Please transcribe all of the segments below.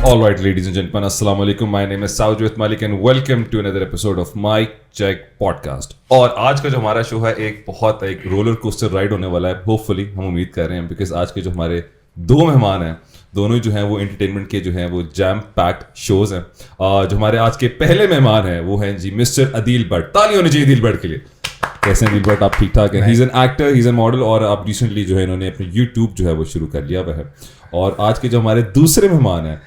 All right, ladies and gentlemen, Assalamu alaikum. My name is Saujud Malik and welcome to another episode of Mic Check Podcast. और आज का जो हमारा show है एक roller coaster ride होने वाला है. होपफुली हम उम्मीद कर रहे हैं बिकॉज आज के जो हमारे दो मेहमान हैं दोनों ही जो हैं वो एंटरटेनमेंट के जो हैं वो जैम पैक्ड शोज हैं. जो हमारे आज के पहले मेहमान हैं वो हैं जी मिस्टर अदील भट्ट. ताली होनी चाहिए अदील भट्ट के लिए. कैसे हैं अदील भट्ट, आप ठीक ठाक हैं? He is an actor, he is an model और अब रिसेंटली जो है इन्होंने अपने यूट्यूब जो है वो शुरू कर लिया हुआ है. और आज के जो हमारे दूसरे मेहमान हैं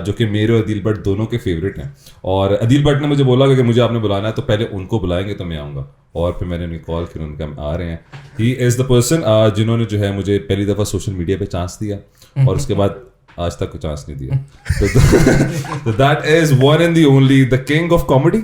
जो कि मेरे और अदील भट्ट दोनों के फेवरेट हैं. और अदील भट्ट ने मुझे बोला कि मुझे आपने बुलाना है तो पहले उनको बुलाएंगे तो मैं आऊँगा. और फिर मैंने उन्हें कॉल किया, उनका आ रहे हैं. ही इज़ द पर्सन जिन्होंने जो है मुझे पहली दफ़ा सोशल मीडिया पे चांस दिया और उसके बाद आज तक कोई चांस नहीं दिया. तो that is one and the only the king of comedy,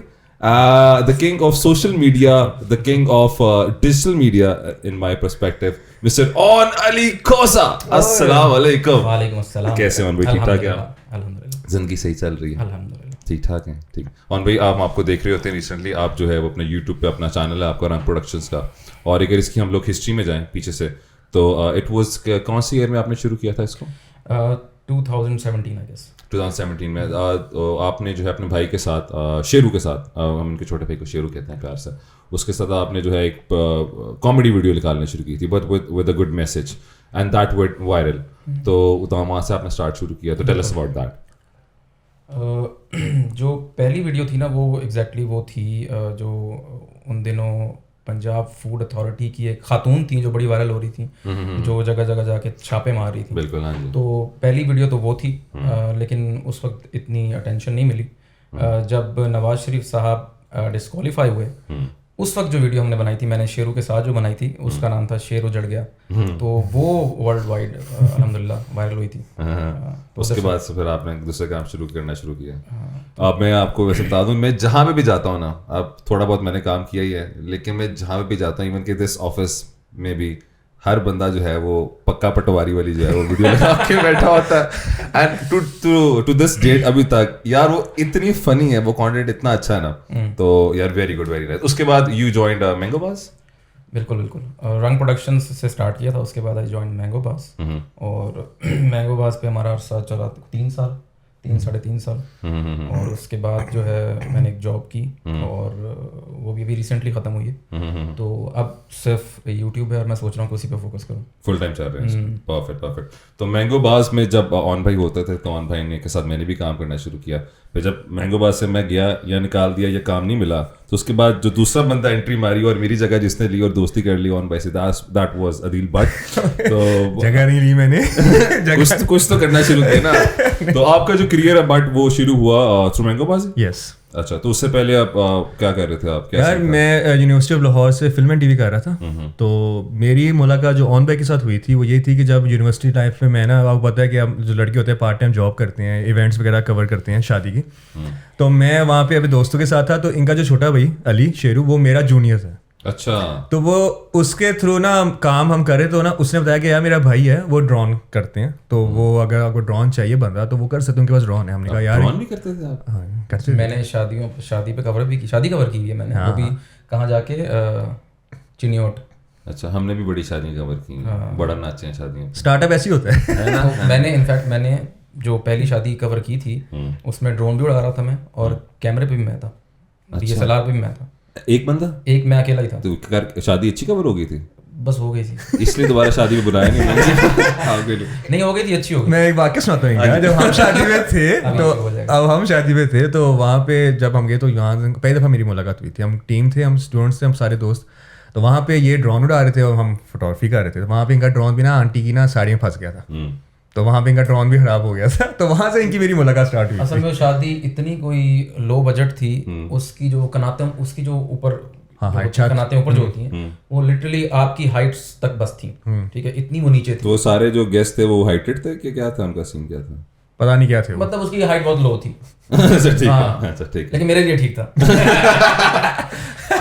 the king of social media, the king of digital media in my perspective, Mr. On Ali Khosa. अस्सलाम वालेकुम. वालेकुम अस्सलाम. कैसे हैं भाई, ठीक ठाक हैं? अल्हम्दुलिल्लाह. जिंदगी सही चल रही है? अल्हम्दुलिल्लाह. ठीक ठाक हैं. ठीक. और भाई आप आपको देख रहे होते हैं रिसेंटली, आप जो है वो अपने YouTube पे अपना चैनल है आपका रंग प्रोडक्शंस का. और अगर इसकी हम लोग हिस्ट्री में जाएं पीछे से तो इट वाज कौन सी ईयर में आपने शुरू किया था इसको? 2017 आई गेस. 2017 में आपने जो है अपने भाई के साथ शेरू के साथ, हम उनके छोटे भाई को शेरू कहते हैं प्यार से, उसके साथ आपने जो है एक कॉमेडी वीडियो निकालनी शुरू की थी but with a good message and that went viral. तो वहाँ से आपने स्टार्ट शुरू किया. तो टेल अस अबाउट दैट. जो पहली वीडियो थी ना वो एग्जैक्टली वो थी जो उन दिनों पंजाब फूड अथॉरिटी की एक खातून थी जो बड़ी वायरल हो रही थी, जो जगह जगह जाके छापे मार रही थी. बिल्कुल, हाँ जी. तो पहली वीडियो तो वो थी, लेकिन उस वक्त इतनी अटेंशन नहीं मिली. जब नवाज शरीफ साहब डिस्क्वालीफाई हुए उस वक्त जो वीडियो हमने बनाई थी, मैंने शेरू के साथ जो बनाई थी उसका नाम था शेर उजड़ गया. तो वो वर्ल्ड वाइड अल्हम्दुलिल्लाह वायरल हुई थी. उसके बाद से फिर आपने दूसरे काम करना शुरू किया. अब मैं आपको वैसे बता दूं, मैं जहाँ पे भी जाता हूँ ना, अब थोड़ा बहुत मैंने काम किया ही है, लेकिन मैं जहाँ पे भी जाता हूँ इवन कि दिस ऑफिस में भी हर बंदा जो है वो पक्का पटवारी वाली जो है वो वीडियो लगा के बैठा होता है. एंड टू दिस डेट अभी तक यार वो इतनी फनी है, वो कंटेंट इतना अच्छा है ना. तो यार वेरी गुड, वेरी नाइस. उसके बाद यू जॉइंड मैंगो बास. बिल्कुल बिल्कुल. रंग प्रोडक्शंस से स्टार्ट किया था, उसके बाद आई जॉइन मैंगो बास. और मैंगो बास पे हमारा अरसा चला 3 साढ़े 3 साल. और उसके बाद जो है मैंने एक जॉब की और वो भी अभी रिसेंटली ख़त्म हुई है. तो अब सिर्फ यूट्यूब है और मैं सोच रहा हूँ कि उसी पे फोकस करूँ. फुल टाइम चल रहे हैं. परफेक्ट. तो मैंगो बास में जब ऑन भाई होते थे तो ऑन भाई ने के साथ मैंने भी काम करना शुरू किया. फिर जब मैंगो बास से मैं गया या निकाल दिया या काम नहीं मिला तो उसके बाद जो दूसरा बंदा एंट्री मारी और मेरी जगह जिसने ली और दोस्ती कर ली ऑन भाई से, दैट वाज अदील भट्ट. तो जगह नहीं ली मैंने. कुछ तो करना शुरू किया ना. तो आपका जो करियर है बट वो शुरू हुआ थ्रू मैंगो बास. यस. अच्छा, तो उससे पहले आप क्या कर रहे थे? आप क्या? यार मैं यूनिवर्सिटी ऑफ लाहौर से फिल्म एंड टीवी कर रहा था. तो मेरी मुलाकात जो ऑन भाई के साथ हुई थी वो ये थी कि जब यूनिवर्सिटी लाइफ में मैं ना, आपको पता है कि अब जो लड़के होते हैं पार्ट टाइम जॉब करते हैं, इवेंट्स वगैरह कवर करते हैं शादी की. तो मैं वहाँ पे अभी दोस्तों के साथ था. तो इनका जो छोटा भाई अली शेरू वो मेरा जूनियर था. अच्छा. तो वो उसके थ्रू ना काम हम करे तो ना उसने बताया कि यार मेरा भाई है वो ड्रोन करते हैं, तो वो अगर आपको ड्रोन चाहिए बंदा तो वो कर सकते हैं, उनके पास ड्रोन है. हमने कहा यार ड्रोन भी करते थे आप? हाँ करते थे. मैंने शादी पे कवर भी की, शादी कवर की हुई है मैंने. वो भी कहाँ जाके चिनियोट. अच्छा, हमने भी बड़ी शादी कवर की. बड़ा नाचे हैं शादियों. स्टार्टअप ऐसे ही होता है. तो मैंने जो पहली शादी कवर की थी उसमें ड्रोन भी उड़ा रहा था मैं और कैमरे पे भी मैं था, DSLR पे भी मैं था. एक बंदा? एक मैं अकेला ही था. तो शादी अच्छी कवर हो गई थी? बस हो गई थी. इसलिए दोबारा शादी में बुलाया नहीं मैंने. नहीं हो गई थी, अच्छी हो गई. मैं एक वाक्य सुनाता हूँ. जब हम शादी में थे तो अब हम शादी में थे तो वहाँ पे जब हम गए तो यहाँ पहली दफ़ा मेरी मुलाकात हुई थी. हम टीम थे, हम स्टूडेंट्स थे, हम सारे दोस्त. तो वहाँ पे ये ड्रोन उड़ा रहे थे और हम फोटोग्राफी कर रहे थे. तो वहाँ पे इनका ड्रोन भी ना आंटी की ना साड़ी में फंस गया था. तो वहाँ पे इनका ड्रोन भी खराब हो गया था. तो वहाँ से इनकी मेरी मुलाकात स्टार्ट हुई. असल में शादी इतनी कोई लो बजट थी. उसकी जो कनातें, उसकी जो ऊपर कनातें ऊपर जो होती हैं वो लिटरली आपकी हाइट्स तक बस थी. ठीक है, इतनी वो नीचे थी. तो सारे जो गेस्ट थे वो हाइटेड थे कि क्या था? उनका सीन क्या था? पता नहीं क्या थे. मतलब उसकी हाइट बहुत लो थी. अच्छा ठीक. लेकिन मेरे लिए ठीक था.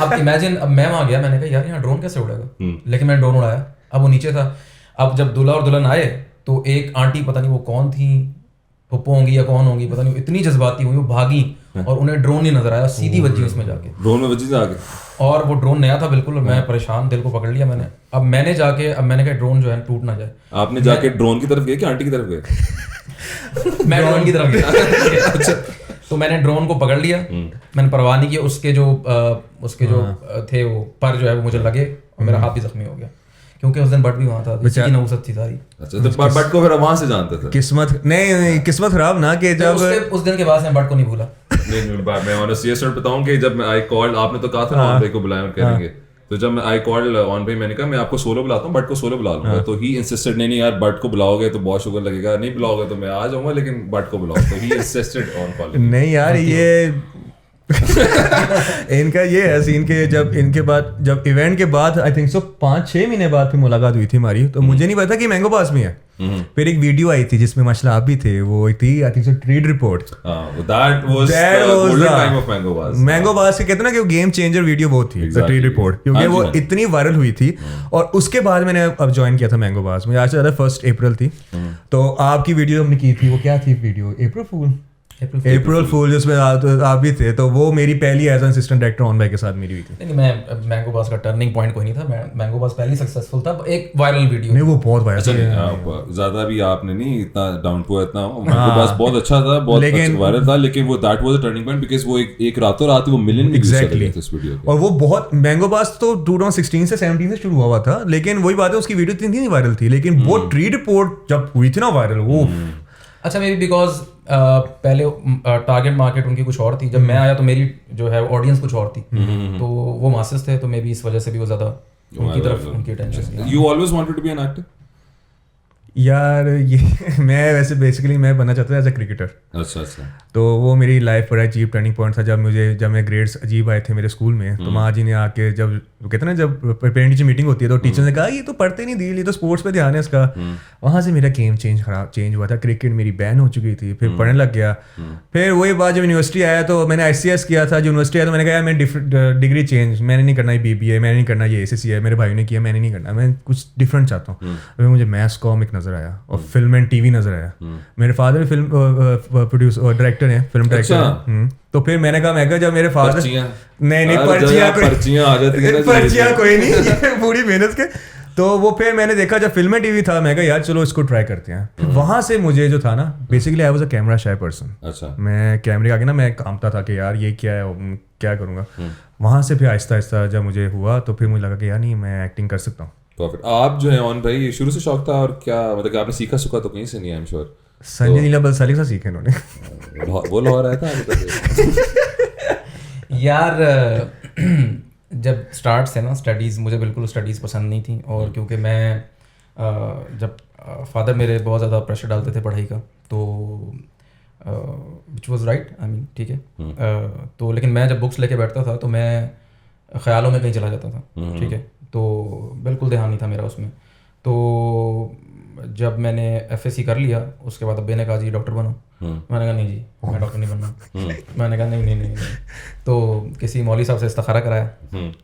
अब इमेजिन, अब मैं वहाँ गया, मैंने कहा यार यहाँ ड्रोन कैसे उड़ेगा. लेकिन मैंने ड्रोन उड़ाया. अब वो नीचे था. अब जब दूल्हा और दुल्हन आए तो एक आंटी, पता नहीं वो कौन थी, पप्पो होंगी या कौन होंगी पता नहीं, इतनी जज्बाती हुई, वो भागी और उन्हें ड्रोन नहीं नजर आया, सीधी बज्जी उसमें जाके, ड्रोन में बची आगे, और वो ड्रोन नया था बिल्कुल, मैं परेशान, दिल को पकड़ लिया मैंने। अब मैंने कहा ड्रोन जो है टूट ना जाए। आपने जाके ड्रोन की तरफ गए कि आंटी की तरफ गए? मैं ड्रोन की तरफ गया। अच्छा, तो मैंने ड्रोन को पकड़ लिया, मैंने परवाह नहीं किया, उसके जो थे वो पर जो है वो मुझे लगे और मेरा हाथ भी जख्मी हो गया, क्योंकि उस दिन बट भी वहाँ था, इसकी नौसत थी सारी। अच्छा, तो बट को फिर वहाँ से जानते थे? किस्मत खराब ना कि जब उस दिन के बाद से मैं बट को नहीं भूला। नहीं, मैं ऑनेस्ट ये सर बताऊं कि जब आई कॉल्ड, आपने तो कहा था ना ऑन भाई को बुलाएं और करेंगे, तो जब मैं आई कॉल्ड ऑन भाई, मैंने कहा मैं आपको सोलो बुलाता हूँ, बट को सोलो बुला लूंगा। तो ही इंसिस्टेड, नहीं यार बट को बुलाओगे तो बहुत शुगर लगेगा, नहीं बुलाओगे तो मैं आ जाऊंगा, लेकिन बट को बुलाओ। तो ही इंसिस्टेड ऑन कॉलिंग। नहीं यार, ये इनका ये है सीन के जब इवेंट के बाद आई थिंक सो 5-6 महीने बाद फिर मुलाकात हुई थी हमारी, तो मुझे नहीं पता कि मैंगो पास में है। फिर एक वीडियो आई थी जिसमें माशाल्लाह आप भी थे, वो थी I think so trade report, that was the golden time of mango पास के कहते ना कि वो गेम चेंजर वीडियो वो थी, द ट्रेड रिपोर्ट, क्योंकि वो इतनी वायरल हुई थी। और उसके बाद मैंने अब ज्वाइन किया था मैंगो पास, मुझे आज से ज्यादा 1 अप्रैल थी, तो आपकी वीडियो हमने की थी, वो क्या थी वीडियो, अप्रैल फूल, जिसमें आप भी थे, तो वो मेरी पहली as an assistant director on भाई के साथ मेरी हुई थी। नहीं, मैं मैंगो बास का टर्निंग पॉइंट कोई नहीं था, मैंगो बास पहले सक्सेसफुल था, एक वायरल वीडियो। नहीं, वो बहुत वायरल था, ज्यादा भी आपने नहीं इतना डाउन टू इतना, मैंगो बास बहुत अच्छा था, बहुत वायरल था, लेकिन वो that was a turning point because वो एक रातों रात वो मिलियन एग्जैक्टली इस वीडियो के। और वो बहुत, मैंगो बास तो 2016 से 17 से शुरू हुआ था, लेकिन वही बात है, उसकी वीडियो इतनी नहीं वायरल थी, लेकिन वो ट्री रिपोर्ट जब हुई थी ना वायरल, वो अच्छा, मे बी बिकॉज पहले टारगेट मार्केट उनकी कुछ और थी, जब मैं आया तो मेरी जो है ऑडियंस कुछ और थी, तो वो मासेस थे, तो मे बी इस वजह से भी वो ज्यादा उनकी तरफ उनकी attention. You always wanted to be an actor? यार ये मैं वैसे बेसिकली मैं बनना चाहता था एज अ क्रिकेटर। अच्छा। तो वो मेरी लाइफ बड़ा अजीब टर्निंग पॉइंट था, जब मैं ग्रेड्स अजीब आए थे मेरे स्कूल में, तो माँ जी ने आके, जब कहते ना जब पेरेंट टीचर मीटिंग होती है, तो टीचर ने कहा ये तो पढ़ते नहीं दिल, ये तो स्पोर्ट्स पे ध्यान है इसका। वहाँ से मेरा गेम चेंज हुआ था, क्रिकेट मेरी बैन हो चुकी थी, फिर पढ़ने लग गया। फिर वही बात, जब यूनिवर्सिटी आया तो मैंने ICS किया था, यूनिवर्सिटी आया तो मैंने कहा मैं डिग्री चेंज, मैंने नहीं करना ये BBA, मैंने नहीं करना ये ACCA, मेरे भाई ने किया, मैंने नहीं करना, मैं कुछ डिफरेंट चाहता हूँ। अभी मुझे मैथ्स कॉमिक नजर आया और फिल्म एंड TV नजर आया। मेरे फादर फिल्म प्रोड्यूसर डायरेक्टर हैं, फिल्म डायरेक्टर। तो फिर मैंने कहा जब मेरे फादर नहीं पर्चियां कोई नहीं पूरी मेहनत के, तो वो फिर मैंने देखा जब फिल्म में TV था, मैं कहा यार चलो इसको ट्राई करते हैं। फिर वहां से मुझे जो था ना, basically I was a camera shy person. अच्छा, मैं कैमरे के आगे ना मैं कांपता था कि यार ये क्या है, क्या करूंगा। वहां से फिर आहिस्ता आहिस्ता जब मुझे हुआ, तो फिर मुझे लगा कि यार नहीं, मैं एक्टिंग कर सकता हूँ। परफेक्ट। आप जो है ऑन भाई शुरू से शौक था, और क्या मतलब आपने सीखा सुखा तो कहीं से नहीं, I am sure Sanjay Leela Bhansali से सीखे उन्होंने। वो लाहौर आया था यार जब स्टार्ट से ना स्टडीज़, मुझे बिल्कुल स्टडीज़ पसंद नहीं थी, और क्योंकि मैं जब फादर मेरे बहुत ज़्यादा प्रेशर डालते थे पढ़ाई का, तो which was right, I mean ठीक है, तो लेकिन मैं जब बुक्स लेके बैठता था तो मैं ख्यालों में कहीं चला जाता था, ठीक है, तो बिल्कुल ध्यान नहीं था मेरा उसमें। तो जब मैंने FSC कर लिया, उसके बाद अब्बे ने कहा जी डॉक्टर बनो। मैंने कहा नहीं जी, मैं डॉक्टर नहीं बनना। मैंने कहा नहीं। तो किसी मौलवी साहब से इस्तिखारा कराया,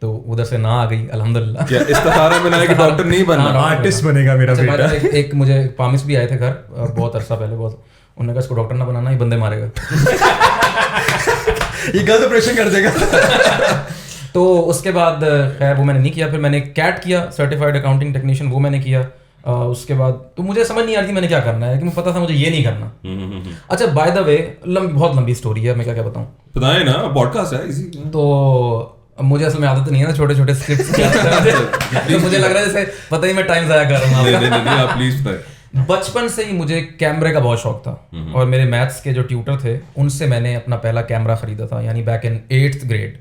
तो उधर से ना आ गई अल्हम्दुलिल्लाह। क्या इस्तिखारा में ना कि डॉक्टर नहीं बनना, आर्टिस्ट बनेगा मेरा बेटा। एक मुझे पामिस भी आए थे घर बहुत अरसा पहले, बहुत, उन्होंने कहा इसको डॉक्टर ना बनाना, ये बंदे मारेगा, ये गलत ऑपरेशन कर देगा। तो उसके बाद खैर वो मैंने नहीं किया। फिर मैंने CAT किया, सर्टिफाइड अकाउंटिंग टेक्नीशियन, वो मैंने किया। उसके बाद तो मुझे समझ नहीं आ रही थी मैंने क्या करना है, लेकिन पता था मुझे ये नहीं करना। अच्छा, बाय द वे बहुत लंबी स्टोरी है, मैं क्या बताऊं, बताएं ना, पॉडकास्ट है इसी। तो मुझे असल में आदत नहीं है ना छोटे छोटे स्क्रिप्ट्स की, तो मुझे लग रहा है जैसे पता ही मैं टाइम ज़ाया कर रहा हूँ। नहीं, आप प्लीज बताएं। बचपन से ही मुझे कैमरे का बहुत शौक था, और मेरे मैथ्स के जो ट्यूटर थे उनसे मैंने अपना पहला कैमरा खरीदा था, यानी बैक इन 8th ग्रेड,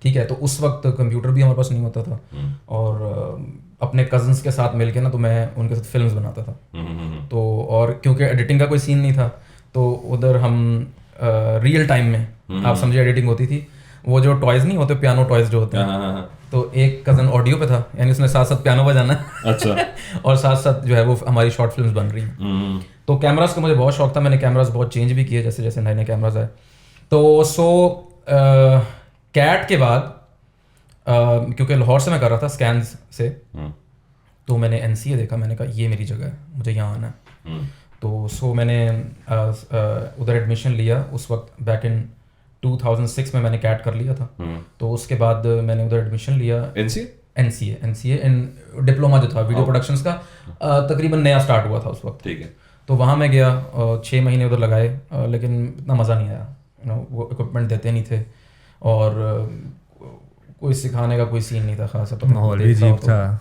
ठीक है। तो उस वक्त कंप्यूटर भी हमारे पास नहीं होता था, और अपने कजन्स के साथ मिलके ना, तो मैं उनके साथ फिल्म्स बनाता था। तो और क्योंकि एडिटिंग का कोई सीन नहीं था, तो उधर हम रियल टाइम में, आप समझे, एडिटिंग होती थी। वो जो टॉयज नहीं होते, पियानो टॉयज जो होते हैं, तो एक कज़न ऑडियो पे था, यानी उसने साथ साथ पियानो बजाना। अच्छा। और साथ साथ जो है वो हमारी शॉर्ट फिल्म्स बन रही हैं। तो कैमरास का मुझे बहुत शौक था, मैंने कैमरास बहुत चेंज भी किए जैसे जैसे नए नए कैमरास आए। तो CAT के बाद क्योंकि लाहौर से मैं कर रहा था स्कैन्स से, तो मैंने NCA देखा, मैंने कहा ये मेरी जगह है, मुझे यहाँ आना है। तो मैंने उधर एडमिशन लिया उस वक्त बैक इन 2006 में मैंने कैट कर लिया था, तो उसके बाद मैंने उधर एडमिशन लिया NCA इन डिप्लोमा जो था वीडियो प्रोडक्शंस का, तकरीबन नया स्टार्ट हुआ था उस वक्त। ठीक है। तो वहाँ मैं गया, 6 महीने उधर लगाए, लेकिन इतना मज़ा नहीं आया, वो इक्विपमेंट देते नहीं थे और कोई सिखाने का कोई सीन नहीं था खास। माहौल भी अजीब था,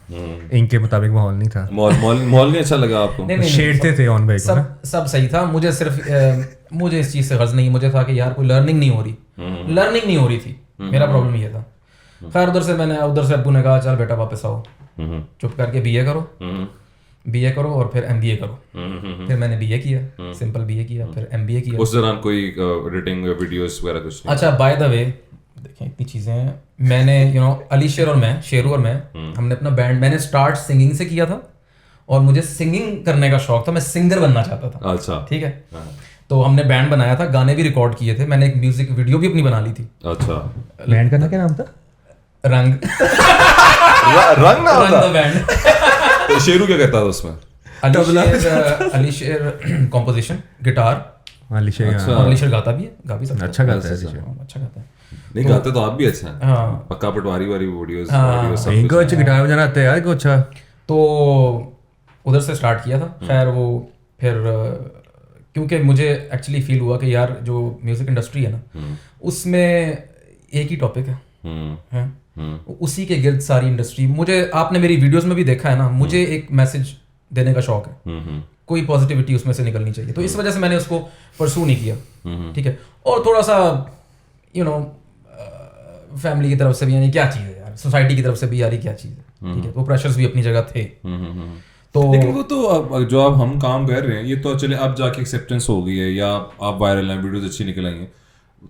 इनके मुताबिक माहौल नहीं था। माहौल नहीं अच्छा लगा आपको? नहीं, शेड थे ऑन बाइक, सब सही था। मुझे सिर्फ मुझे इस चीज़ से गर्ज नहीं, मुझे था कि यार कोई लर्निंग नहीं हो रही थी, मेरा प्रॉब्लम ये था। खैर उधर से अब्बू ने कहा चल बेटा वापस आओ, चुप करके BA करो और फिर MBA करो। फिर मैंने BA किया, सिंपल BA किया, फिर MBA किया। उस दौरान कोई एडिटिंग वीडियोस वगैरह कुछ नहीं? अच्छा, बाय द वे देखें इतनी चीज़ें हैं, मैंने अली शेरू और मैं हमने अपना बैंड, मैंने स्टार्ट सिंगिंग से किया था और मुझे सिंगिंग करने का शौक था, मैं सिंगर बनना चाहता था। अच्छा, ठीक है। तो हमने बैंड बनाया था, गाने भी रिकॉर्ड किए थे, मैंने एक म्यूजिक वीडियो भी अपनी बना ली थी। अच्छा, बैंड का क्या नाम था? रंग रंग ना होता द बैंड। तो शेरू क्या करता था उसमें? अली शेर कंपोजिशन, गिटार। अली शेर गाता भी है, गा भी सकता है। अच्छा गाता है, अच्छा गाता है। नहीं गाते तो आप भी अच्छा है। हाँ, पक्का पटवारी वाली वीडियोस इनको अच्छा गिटार बजाना आता है यार, को अच्छा। तो उधर से स्टार्ट किया था। खैर वो फिर क्योंकि मुझे एक्चुअली फील हुआ कि यार जो म्यूजिक इंडस्ट्री है ना, उसमें एक ही टॉपिक है, उसी के गिर्द सारी इंडस्ट्री। मुझे आपने मेरी वीडियोस में भी देखा है ना, मुझे एक मैसेज देने का शौक है, कोई पॉजिटिविटी उसमें से निकलनी चाहिए, तो इस वजह से मैंने उसको परसू नहीं किया। ठीक है। और थोड़ा सा फैमिली की तरफ से भी, यानी क्या चीज़ है यार, सोसाइटी की तरफ से भी यार ये क्या चीज़ है। ठीक है। वो प्रेशर्स भी अपनी जगह थे। तो लेकिन वो तो अब जो अब हम काम कर रहे हैं ये तो चले अब जाके एक्सेप्टेंस हो गई है, या आप वायरल हैं, वीडियोस अच्छी निकल आई हैं,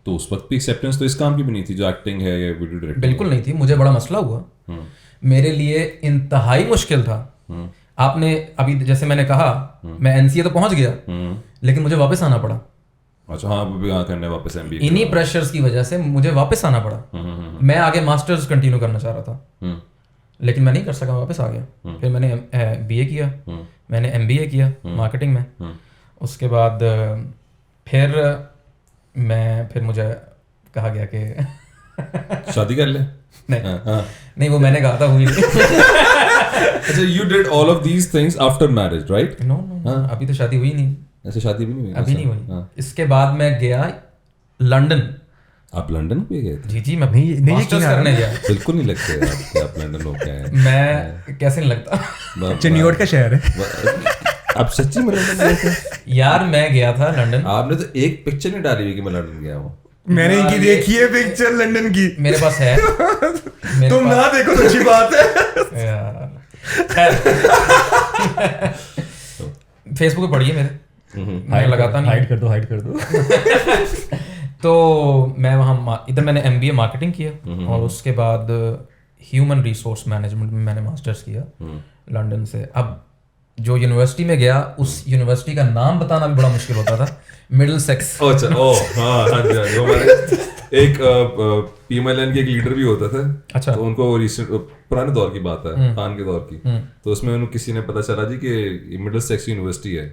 तो उस वक्त भी एक्सेप्टेंस तो इस काम की भी नहीं थी जो एक्टिंग है या वीडियो डायरेक्टिंग। बिल्कुल नहीं थी। मुझे बड़ा मसला हुआ, मेरे लिए इंतहाई मुश्किल था। आपने अभी जैसे मैंने कहा, मैं NCA तो पहुंच गया, लेकिन मुझे वापस आना पड़ा। अच्छा, हाँ, भी करने वापस MBA। इन्हीं प्रेशर्स की वजह से मुझे वापस आना पड़ा। मैं आगे मास्टर्स कंटिन्यू करना चाह रहा था, लेकिन मैं नहीं कर सका, वापस आ गया। फिर मैंने BA किया, मैंने MBA किया मार्केटिंग में। उसके बाद फिर मुझे कहा गया कि शादी कर ले। नहीं, वो मैंने कहा था, हुई नहीं। अच्छा, you did all of these things after marriage, right? No, अभी तो शादी हुई नहीं। ऐसे शादी भी नहीं हुई? अभी नहीं हुई। इसके बाद मैं गया लंदन। आप लंदन पे गए थे? जी, मैं मास्टर्स करने गया। बिल्कुल नहीं लगते यार कि आप लंदन हो गए हैं। मैं कैसे नहीं लगता? न्यूयॉर्क का शहर है। आप सच्ची में लंदन गए थे? यार मैं गया था लंदन। आपने तो एक पिक्चर नहीं डाली हुई कि मैं लंदन गया हूँ। मैंने इनकी देखी है पिक्चर लंदन की, मेरे पास है। तुम ना देखो तो अच्छी बात है। फेसबुक पे पढ़िए मेरे, मैं लगाता नहीं। हाइड कर दो। तो मैं वहाँ इधर मैंने MBA मार्केटिंग किया और उसके बाद ह्यूमन रिसोर्स मैनेजमेंट में मैंने मास्टर्स किया लंदन से। अब जो यूनिवर्सिटी में गया, उस यूनिवर्सिटी का नाम बताना भी बड़ा मुश्किल होता था, मिडिलसेक्स। अच्छा, हमारे एक PMLN के एक लीडर भी होता था। अच्छा। तो उनको पुराने दौर की बात है, खान के दौर की, तो उसमें उनको किसी ने पता चला जी कि मिडिलसेक्स यूनिवर्सिटी है,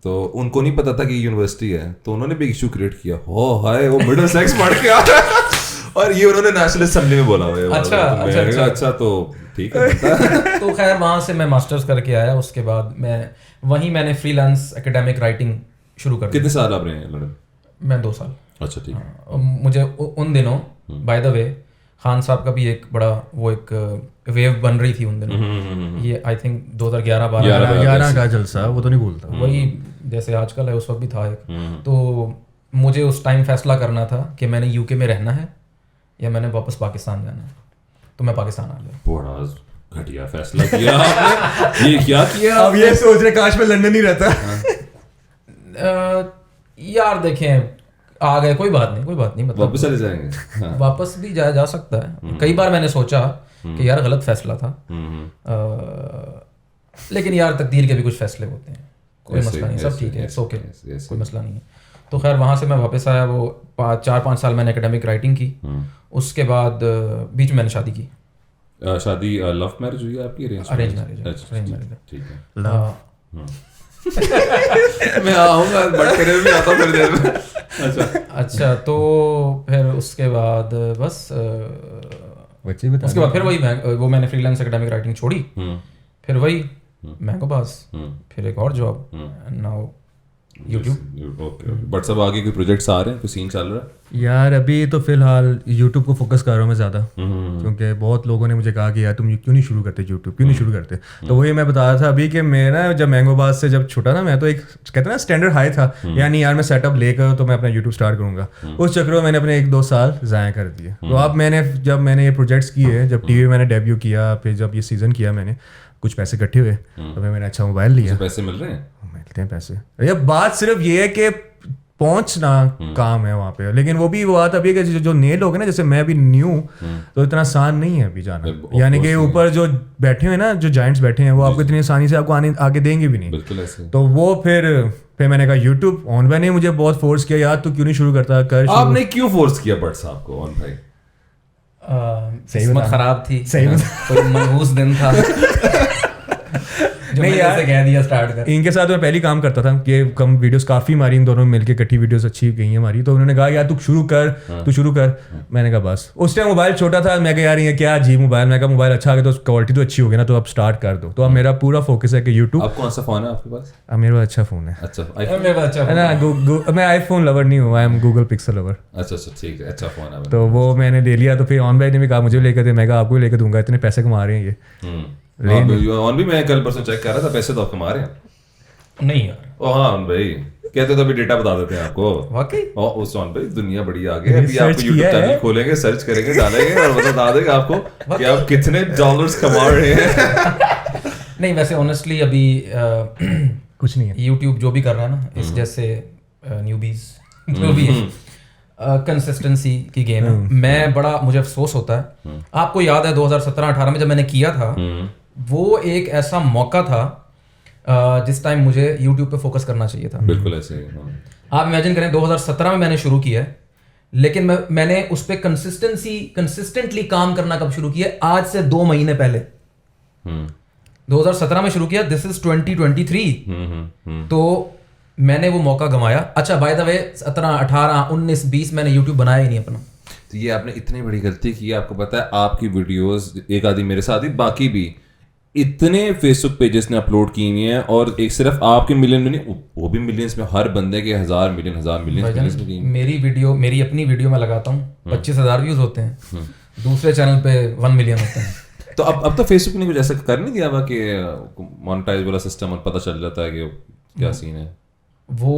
तो उनको नहीं पता था कि यूनिवर्सिटी है, तो उन्होंने भी इशू क्रिएट किया, हो हाय वो मिडिलसेक्स पढ़ के आ रहा है। और ये उन्होंने नेशनल असेंबली में बोला हुआ है। अच्छा, तो ठीक है। तो खैर वहाँ से मैं मास्टर्स करके आया। उसके बाद मैंने फ्रीलांस एकेडमिक राइटिंग शुरू कर दी। कितने साल आप रहे हैं लंदन? मैं 2 साल। अच्छा, ठीक है। मुझे उन दिनों बाय द वे खान साहब का भी एक बड़ा वो एक वेव बन रही थी उन दिनों। ये आई थिंक 2011 का जलसा, वो तो नहीं भूलता। वही जैसे आजकल है, उस वक्त भी था एक। तो मुझे उस टाइम फैसला करना था कि मैंने UK में रहना है या मैंने वापस पाकिस्तान जाना है, तो मैं पाकिस्तान आ गया। बड़ा घटिया फैसला किया आपने। ये क्या किया? अब ये सोच रहे काश मैं लंदन ही रहता। यार देखें, आ गए, कोई बात नहीं मतलब वापस चले जाएंगे। वापस भी जाया जा सकता है। कई बार मैंने सोचा कि यार गलत फैसला था, लेकिन यार तकदीर के भी कुछ फैसले होते हैं, कोई मसला नहीं, सब ठीक है, ओके, कोई मसला नहीं है। तो खैर वहाँ से मैं वापस आया। वो 4-5 साल मैंने एकेडमिक राइटिंग की। उसके बाद बीच में मैंने शादी की। शादी लव मैरिज हुई है आपकी? Arrange marriage. ठीक है। मैं आऊंगा बट तेरे भी आता फिर देर में। अच्छा तो फिर उसके बाद बस बच्चे बता उसके बाद फिर वही वो मैंने फ्रीलांस एकेडमिक राइटिंग छोड़ी, फिर वही मैंगो पास, फिर एक और job, and now YouTube. Okay but सब आगे कोई प्रोजेक्ट्स आ रहे हैं, कोई सीन चल रहा है? यार अभी तो फिलहाल यूट्यूब को फोकस कर रहा हूँ मैं ज़्यादा, क्योंकि बहुत लोगों ने मुझे कहा कि यार तुम क्यों नहीं शुरू करते यूट्यूब, क्यों नहीं शुरू करते। तो वही मैं बता रहा था अभी कि मेरा जब मैंगो बास से जब छुटा ना, मैं तो एक कहते ना स्टैंडर्ड हाई था, यानी यार मैं सेटअप लेकर तो मैं अपना यूट्यूब स्टार्ट करूँगा। उस चक्कर में मैंने अपने 1-2 साल ज़ाया कर दिए। तो अब जब मैंने ये प्रोजेक्ट्स किए, जब टीवी में मैंने डेब्यू किया, फिर जब ये सीज़न किया मैंने, कुछ पैसे इकट्ठे हुए तो मैंने अच्छा मोबाइल लिया। पैसे मिल रहे हैं? मिलते हैं पैसे। ये बात सिर्फ ये है कि पहुंचना काम है वहाँ पे, लेकिन वो भी बात अभी है कि जो नए लोग हैं ना, जैसे मैं अभी न्यू, तो इतना आसान नहीं है अभी जाना। यानी कि ऊपर जो बैठे हुए ना, जो जाइंट्स बैठे हैं, वो आपको इतनी आसानी से आपको आगे देंगे भी नहीं। बिल्कुल ऐसे। तो वो फिर मैंने कहा यूट्यूब। ऑन भाई ने मुझे बहुत फोर्स किया, यार तू क्यों नहीं शुरू करता, कर। आपने क्यों फोर्स किया बट साहब को ऑन भाई? किस्मत खराब थी, सही कोई मनहूस दिन था नहीं यार से कह दिया स्टार्ट कर। इनके साथ मैं पहले काम करता था कि कम वीडियोस काफ़ी हमारी इन दोनों मिलके इकट्ठी वीडियोस अच्छी गई हैं हमारी। तो उन्होंने कहा यार तू शुरू कर। मैंने कहा बस। उस टाइम मोबाइल छोटा था, मैं कहा यार ये क्या अजीब मोबाइल। मैं कहा मोबाइल अच्छा आ गया तो क्वालिटी तो अच्छी होगी ना, तो अब स्टार्ट कर दो। तो अब मेरा पूरा फोकस है कि यूट्यूब। अब कौन सा फोन है आपके पास? अब मेरे पास अच्छा फोन है। अच्छा अच्छा ना, मैं आईफोन लवर नहीं हूँ, I am Google pixel lover. अच्छा ठीक है, अच्छा फोन है। तो वो मैंने ले लिया। तो फिर ऑन भाई ने भी कहा मुझे लेकर दे, मैं कहा आपको लेकर दूंगा, इतने पैसे कमा रहे हैं ये। ऑन भी मैं कल परसों चेक कर रहा था, पैसे तो कमा रहे हैं। नहीं यार, ओ हाँ ऑन भाई कहते तो अभी डेटा बता देते हैं आपको। वाकई उस ऑन भाई दुनिया बड़ी आगे है। अभी आप यूट्यूब चैनल खोलेंगे, सर्च करेंगे, डालेंगे और बता देगा आपको कि आप कितने डॉलर्स कमा रहे हैं। नहीं वैसे ऑनेस्टली अभी कुछ नहीं है। यूट्यूब जो भी कर रहा है ना, इस जैसे न्यूबीज जो भी है, कंसिस्टेंसी की गेम है। मैं बड़ा मुझे अफसोस होता है, आपको याद है 2017-18 में जब मैंने किया था, वो एक ऐसा मौका था जिस टाइम मुझे यूट्यूब पे फोकस करना चाहिए था। बिल्कुल ऐसे ही। आप इमेजिन करें 2017 में मैंने शुरू किया है, लेकिन मैंने उस पर कंसिस्टेंटली काम करना कब शुरू किया? आज से 2 महीने पहले। 2017 में शुरू किया, दिस इज 2023। तो मैंने वो मौका गंवाया। अच्छा बाय द वे 17, 18, 19, 20 मैंने यूट्यूब बनाया ही नहीं अपना। तो ये आपने इतनी बड़ी गलती की है। आपको पता है आपकी वीडियोस एक आधी मेरे साथ ही, बाकी भी इतने फेसबुक पेजेस ने अपलोड की हुई हैं, और एक सिर्फ आपके मिलियन में नहीं, वो भी मिलियंस में, हर बंदे के हजार मिलियन। मेरी अपनी वीडियो में लगाता हूँ 25,000 व्यूज होते हैं, दूसरे चैनल पे 1 मिलियन होते हैं। तो अब तो फेसबुक ने कुछ ऐसा कर नहीं दिया हुआ कि मोनेटाइज वाला सिस्टम, और पता चल जाता है कि क्या सीन है? वो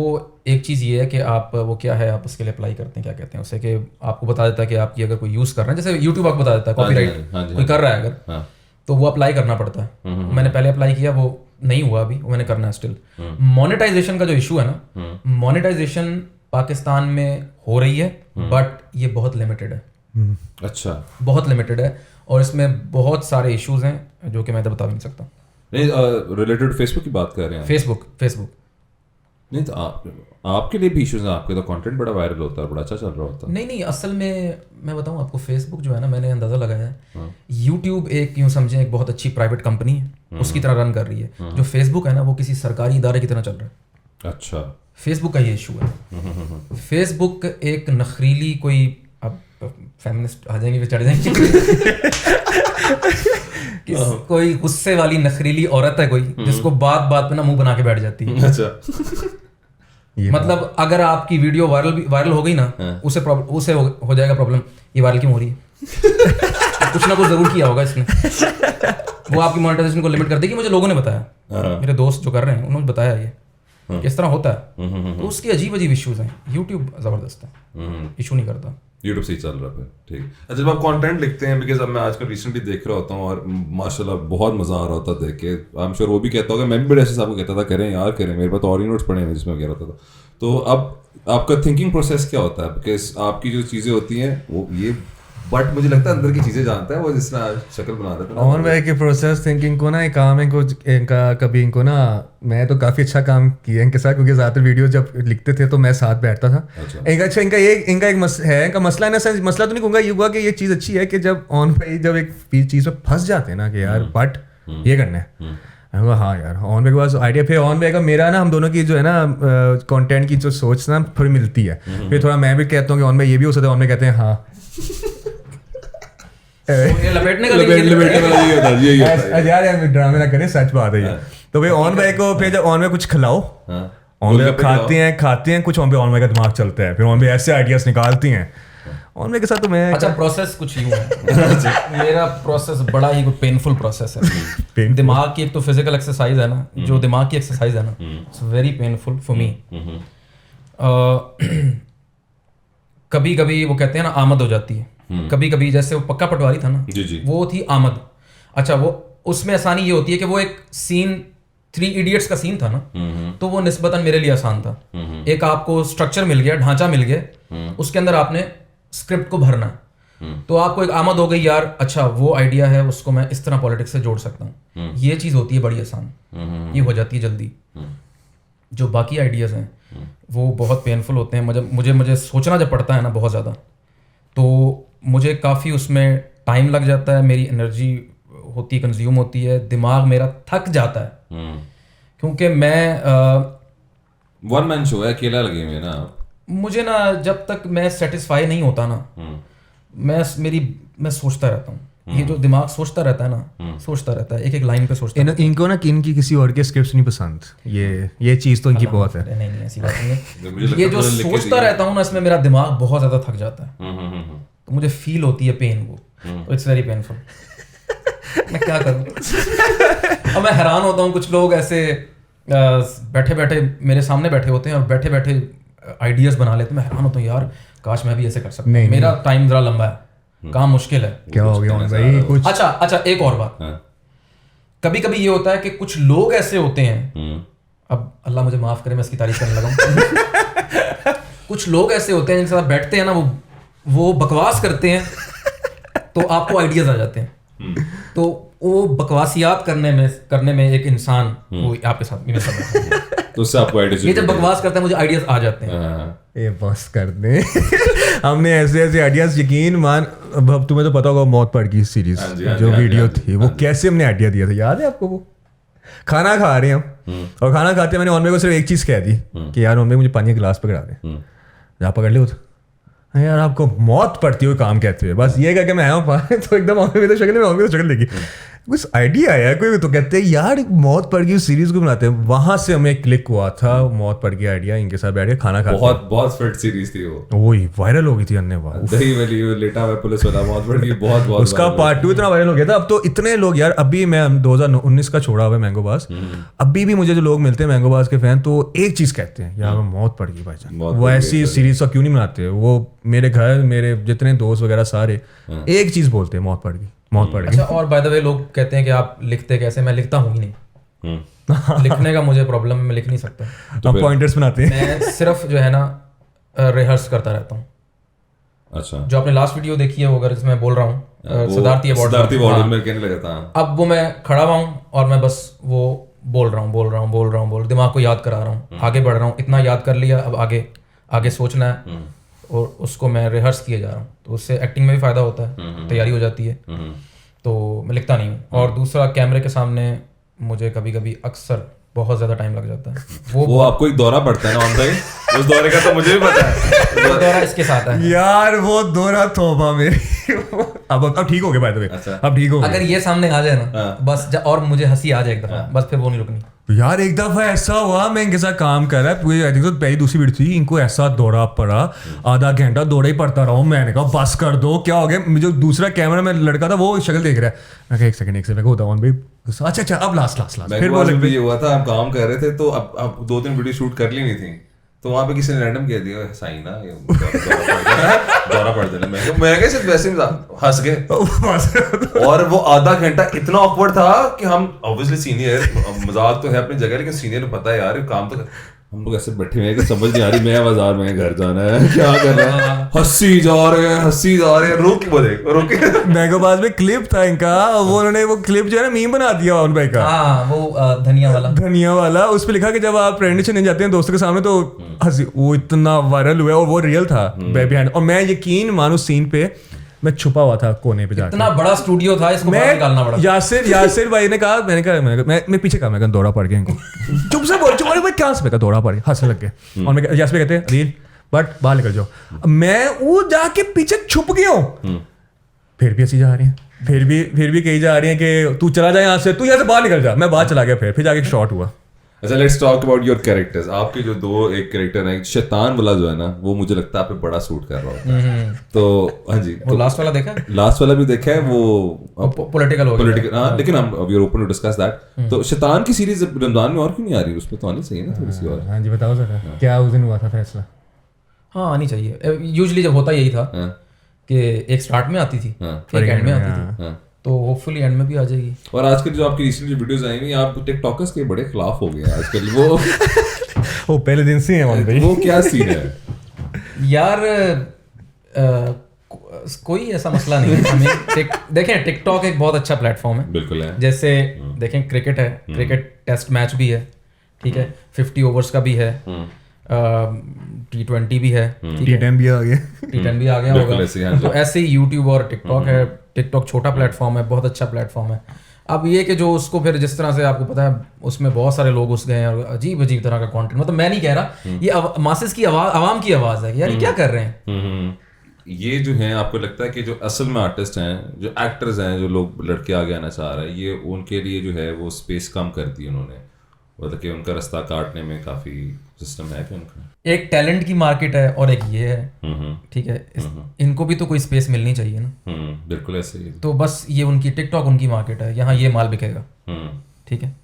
एक चीज़ ये है कि आप वो क्या है, आप उसके लिए अप्लाई करते हैं, क्या कहते हैं उसे, कि आपको बता देता है कि आपकी अगर कोई यूज़ कर रहा है, जैसे यूट्यूब आपको बता देता है कॉपीराइट कोई कर रहा है अगर, तो वो अप्लाई करना पड़ता है। मैंने पहले अप्लाई किया, वो नहीं हुआ, अभी वो मैंने करना है स्टिल। मोनेटाइजेशन का जो इशू है ना, मोनेटाइजेशन पाकिस्तान में हो रही है, बट ये बहुत लिमिटेड है। अच्छा, बहुत लिमिटेड है, और इसमें बहुत सारे इश्यूज हैं जो कि मैं तो बता नहीं सकता। नहीं, रिलेटेड फेसबुक की बात कर रहे हैं? फेसबुक नहीं, तो आपके लिए भी इश्यूज हैं, आपके तो कंटेंट बड़ा वायरल होता है, बड़ा अच्छा चल रहा होता है। नहीं, असल में मैं बताऊं आपको, फेसबुक जो है ना, मैंने अंदाजा लगाया है, यूट्यूब एक यूं समझें एक बहुत अच्छी प्राइवेट कंपनी है, उसकी तरह रन कर रही है। जो फेसबुक है ना, वो किसी सरकारी इदारे की तरह चल रहा है। अच्छा, फेसबुक का ये इशू है। फेसबुक एक नखरीली कोई, अब फेमिनिस्ट आ जाएंगे, चढ़ जाएंगे कोई गुस्से वाली नखरीली औरत है कोई, जिसको बात पे ना मुंह बना के बैठ जाती है। अच्छा मतलब अगर आपकी वीडियो वायरल हो गई ना, उसे हो जाएगा प्रॉब्लम, ये वायरल क्यों हो रही है? कुछ ना कुछ जरूर किया होगा इसने। वो आपकी मोनेटाइजेशन को लिमिट कर देगी। मुझे लोगों ने बताया, मेरे दोस्त जो कर रहे हैं उन्होंने बताया ये किस तरह होता है। तो उसके अजीब इश्यूज हैं। यूट्यूब जबरदस्त है, इशू नहीं करता। यूट्यूब से ही चल रहा है, ठीक। अच्छा, जब आप कंटेंट लिखते हैं, बिकॉज अब मैं आजकल रिसेंटली देख रहा होता हूँ और माशाल्लाह बहुत मजा आ रहा होता है देख के। आई एम श्योर वो भी कहता होगा, मैं भी बड़े ऐसे साहब को कहता था करें यार करें, मेरे पास तो और ही नोट्स पड़े हैं जिसमें कह रहा था। तो अब आपका थिंकिंग प्रोसेस क्या होता है? बिकॉज आपकी जो चीज़ें होती हैं वो ये, बट मुझे लगता है अंदर की चीज़ें जानता है वो, जिस तरह शक्ल बना देता है। ऑन भाई के प्रोसेस थिंकिंग को ना एक काम है कुछ इनका, कभी इनको ना, मैं तो काफ़ी अच्छा काम किया इनके साथ, क्योंकि ज़्यादातर वीडियो जब लिखते थे तो मैं साथ बैठता था। अच्छा, इनका एक मसला है ना सर, मसला तो नहीं कहूँगा, ये हुआ कि ये चीज़ अच्छी है कि जब ऑन भाई जब एक चीज़ पर फंस जाते हैं ना कि यार बट ये करना हाँ यार ऑन वे के पास आइडिया, फिर ऑन वे का मेरा ना हम दोनों की जो है ना कंटेंट की जो सोच ना थोड़ी मिलती है, फिर थोड़ा मैं भी कहता हूँ कि ऑन वे ये भी हो सकता है, ऑन वे कहते हैं हाँ लपेटने का यार ड्रामे ना करें, सच बात है ये। तो भाई ऑन वे को फिर जब ऑन वे कुछ खिलाओ, ऑन वे खाते हैं कुछ, ऑन वे का दिमाग चलता है, फिर ऑन वे ऐसे आइडियाज निकालती हैं ऑन वे के साथ। तो मैं अच्छा प्रोसेस कुछ यूं है मेरा प्रोसेस बड़ा ही पेनफुल प्रोसेस है। दिमाग की एक तो फिजिकल एक्सरसाइज है ना, जो दिमाग की एक्सरसाइज है ना, it's very painful for me. कभी कभी वो कहते हैं ना आमद हो जाती है, कभी कभी जैसे वो पक्का पटवारी था ना, वो थी आमद। अच्छा वो उसमें आसानी ये होती है कि वो एक सीन 3 इडियट्स का सीन था ना, तो वो निस्बतन मेरे लिए आसान था। एक आपको स्ट्रक्चर मिल गया, ढांचा मिल गया, उसके अंदर आपने स्क्रिप्ट को भरना है, तो आपको एक आमद हो गई यार, अच्छा वो आइडिया है, उसको मैं इस तरह पॉलिटिक्स से जोड़ सकता हूँ, ये चीज़ होती है बड़ी आसान, ये हो जाती है जल्दी। जो बाकी आइडियाज़ हैं वो बहुत पेनफुल होते हैं। मुझे सोचना जब पड़ता है ना बहुत ज़्यादा, तो मुझे काफ़ी उसमें टाइम लग जाता है, मेरी एनर्जी होती कंज्यूम होती है, दिमाग मेरा थक जाता है, क्योंकि मैं वन मैन शो है, अकेला लगे हुए ना। मुझे ना जब तक मैं सेटिस्फाई नहीं होता ना, मैं सोचता रहता हूँ। ये जो दिमाग सोचता रहता है ना, सोचता रहता है, एक एक लाइन पे सोचता है। इनको ना इनकी किसी और के स्क्रिप्ट्स नहीं पसंद, ये चीज़ तो इनकी बहुत है। नहीं ऐसी बात नहीं है। ये जो सोचता रहता हूँ ना, इसमें मेरा दिमाग बहुत ज़्यादा थक जाता है, तो मुझे फील होती है पेन, वो इट्स वेरी पेनफुल। मैं क्या करूँ। अब मैं हैरान होता हूँ, कुछ लोग ऐसे बैठे बैठे मेरे सामने बैठे होते हैं और बैठे बैठे आइडियाज बना लेते हैं। मैं हैरान होता हूँ यार, काश मैं भी ऐसे कर सकता हूँ। मेरा टाइम जरा लंबा है, काम मुश्किल है। क्या हो गया भाई कुछ? अच्छा एक और बात, कभी कभी ये होता है कि कुछ लोग ऐसे होते हैं, अब अल्लाह मुझे माफ करे मैं इसकी तारीफ करने लगा हूँ। कुछ लोग ऐसे होते हैं जिनके साथ बैठते हैं ना, वो बकवास करते हैं, तो आपको आइडियाज आ जाते हैं। तो वो बकवासियात करने में एक इंसान वो आपके साथ मेरे साथ तो उससे आपको आइडियाज, ये जब बकवास करता है मुझे आइडियाज आ जाते हैं। ये बस कर दे। हमने ऐसे आइडियाज, यकीन मान, अब तुम्हें तो पता होगा मौत पड़ गई सीरीज जो वीडियो थी, वो कैसे हमने आइडिया दिया था, याद है आपको? वो खाना खा रहे हैं हम, और खाना खाते मैंने ऑन वे को सिर्फ एक चीज़ कह दी कि यार ऑन वे मुझे पानी का गिलास पकड़ा दे, जा पकड़ ले। यार आपको मौत पड़ती हुई काम कहते हुए, बस ये कह के मैं आया हूँ तो एकदम ऑन वे तो शक्ल में ऑन वे तो शक्ल देखी, कुछ आइडिया आया कोई, तो कहते हैं यार मौत पड़ गई सीरीज को बनाते हैं। वहां से हमें क्लिक हुआ था, मौत पड़ गई आइडिया, इनके साथ बैठ के खाना खाते। बहुत फिट सीरीज थी वो, वही वायरल हो गई थी अन्य बात, दही वाली लेटा हुआ पुलिस वाला, मौत पड़ गई, बहुत उसका पार्ट 2 इतना वायरल हो गया था। अब तो इतने लोग यार, अभी मैं 2019 का छोड़ा हुआ मैंगो बास, अभी भी मुझे जो लोग मिलते हैं मैंगो बास के फैन, तो एक चीज कहते हैं यार मौत पड़ गई भाईजान, वो ऐसी सीरीज का क्यों नहीं बनाते? वो मेरे घर, मेरे जितने दोस्त वगैरह सारे एक चीज बोलते हैं, मौत पड़ गई, मौत पड़ गई। अच्छा और बाय द वे लोग कहते हैं कि आप लिखते कैसे? मैं लिखता हूँ ही नहीं। लिखने का मुझे प्रॉब्लम है, मैं लिख नहीं सकता। आप पॉइंटर्स बनाते हैं? मैं सिर्फ जो है ना रिहर्स करता रहता हूँ। अच्छा, जो आपने लास्ट वीडियो देखी है वो, अगर इसमें बोल रहा हूँ सिद्धार्थी अवार्ड में कहने लगा था, अब वो मैं खड़ा हुआ हूँ और मैं बस वो बोल रहा हूँ, दिमाग को याद करा रहा हूँ, आगे बढ़ रहा हूँ, इतना याद कर लिया, अब आगे सोचना है, और उसको मैं रिहर्स किए जा रहा हूँ। तो उससे एक्टिंग में भी फायदा होता है, तैयारी हो जाती है। तो मैं लिखता नहीं हूँ। और दूसरा, कैमरे के सामने मुझे कभी कभी अक्सर बहुत ज्यादा टाइम लग जाता है। वो आपको एक दौरा पड़ता है ना ऑन भाई, उस दौरे का तो मुझे भी पता है। वो दौरा इसके साथ है यार, वो दौरा तौबा मेरी। अब ठीक हो गया, बाय द वे अब ठीक हो गया। अगर ये सामने आ जाए ना बस, और मुझे हंसी आ जाए एक दफा, बस फिर वो नहीं रुकनी। यार एक दफा ऐसा हुआ, मैं इनके साथ काम कर रहा है, पूरी आई थिंक तो पहली दूसरी वीडियो थी, इनको ऐसा दौरा पड़ा, आधा घंटा दौड़ा ही पड़ता रहा हूँ। मैंने कहा बस कर दो, क्या हो गया? मुझे दूसरा कैमरा में लड़का था, वो शक्ल देख रहा है, मैं कहा एक सेकंड होता हूँ भाई, अच्छा अब लास्ट फिर वो ये हुआ था, हम काम कर रहे थे, तो अब 2-3 वीडियो शूट कर ली नहीं थी, तो वहां पे किसी ने रैंडम कह दिया साइन ना दौरा पड़ जाना। मैं कैसे वैसे हंस गए, और वो आधा घंटा इतना ऑकवर्ड था कि हम ऑब्वियसली सीनियर, मजाक तो है अपनी जगह, लेकिन सीनियर को पता है यार काम तो, हम लोग ऐसे बैठे हुए हैं कि समझ नहीं आ रही, मैं बाजार में घर जाना है, क्या करना है, हंसी जा रहे हैं, रुक मैंगो बास में क्लिप था इनका, वो उन्होंने वो क्लिप जो है ना मीम बना दिया ऑन भाई का, वो धनिया वाला, उस पे लिखा कि जब आप प्रेजेंटेशन नहीं जाते हैं दोस्तों के सामने तो हंसी, वो इतना वायरल हुआ और वो रियल था बिहाइंड। और मैं यकीन मानो सीन पे मैं छुपा हुआ था कोने पे जाके, इतना बड़ा स्टूडियो था, इसको बाहर निकालना पड़ा। यासिर भाई ने कहा, मैंने कहा मैं पीछे कहा, मैं कहा दौड़ा पड़ गया इनको, चुप से बोल, चुप मैं क्या से, मैं दौड़ा पड़ गया, हंसने लग गए। और मैं यासिर कहते हैं अदील बट बाहर निकल जाओ, मैं वो जाके पीछे छुप गया हूँ, फिर भी ऐसी जा रही है, फिर भी कही जा रही है कि तू चला जा यहाँ से, तू यहाँ से बाहर निकल जा। मैं बाहर चला गया, फिर जाके शॉट हुआ। अच्छा, let's talk about your characters. आपके जो दो एक कैरेक्टर है, शैतान वाला जो है ना, वो मुझे लगता है आप पे बड़ा सूट कर रहा होता है। तो हाँ जी, वो लास्ट वाला देखा है? लास्ट वाला भी देखा है, वो पॉलिटिकल हो गया। हाँ, लेकिन हम we are open to discuss that. तो शैतान की सीरीज रमजान में और क्यों नहीं आ रही? उसमें तो आनी चाहिए ना थोड़ी सी और। हाँ जी, बताओ जरा क्या उस दिन हुआ था फैसला? हाँ, आनी चाहिए। यूजुअली जब होता यही था कि एक स्टार्ट में आती थी, फिर एंड में आती थी, तो होपफुली एंड में भी आ जाएगी। और आजकल जो आपकी रिसेंट वीडियोस आई हुई, आप टिकटॉकर्स के बड़े खिलाफ हो गए आजकल। वो पहले दिन से है, वो क्या सीन है यार? कोई ऐसा मसला नहीं है हमें। देखें, टिकटॉक एक बहुत अच्छा प्लेटफॉर्म है, बिल्कुल है। जैसे देखें क्रिकेट है, क्रिकेट टेस्ट मैच भी है, ठीक है, 50 ओवर्स का भी है, T20 भी है, T10 भी आ गया, T10 भी आ गया होगा। तो ऐसे ही यूट्यूब और टिकटॉक है। टिकटॉक छोटा प्लेटफॉर्म है, बहुत अच्छा प्लेटफॉर्म है। अब ये कि जो उसको फिर जिस तरह से आपको पता है उसमें बहुत सारे लोग घुस गए हैं और अजीब अजीब तरह का कंटेंट, मतलब मैं नहीं कह रहा, ये मासेस की आवाज, आवाम की आवाज है यार, ये क्या कर रहे हैं? ये जो है, आपको लगता है कि जो असल में आर्टिस्ट हैं, जो एक्टर्स हैं, जो लोग लड़के आगे आना चाह रहे हैं, ये उनके लिए जो है वो स्पेस कम कर दी उन्होंने, मतलब कि उनका रास्ता काटने में काफी सिस्टम है कि उनका? एक टैलेंट की मार्केट है और एक ये है, ठीक है, इनको भी तो कोई स्पेस मिलनी चाहिए ना। बिल्कुल ऐसे ही। तो बस ये उनकी टिकटॉक उनकी मार्केट है, यहाँ ये माल बिकेगा, ठीक है,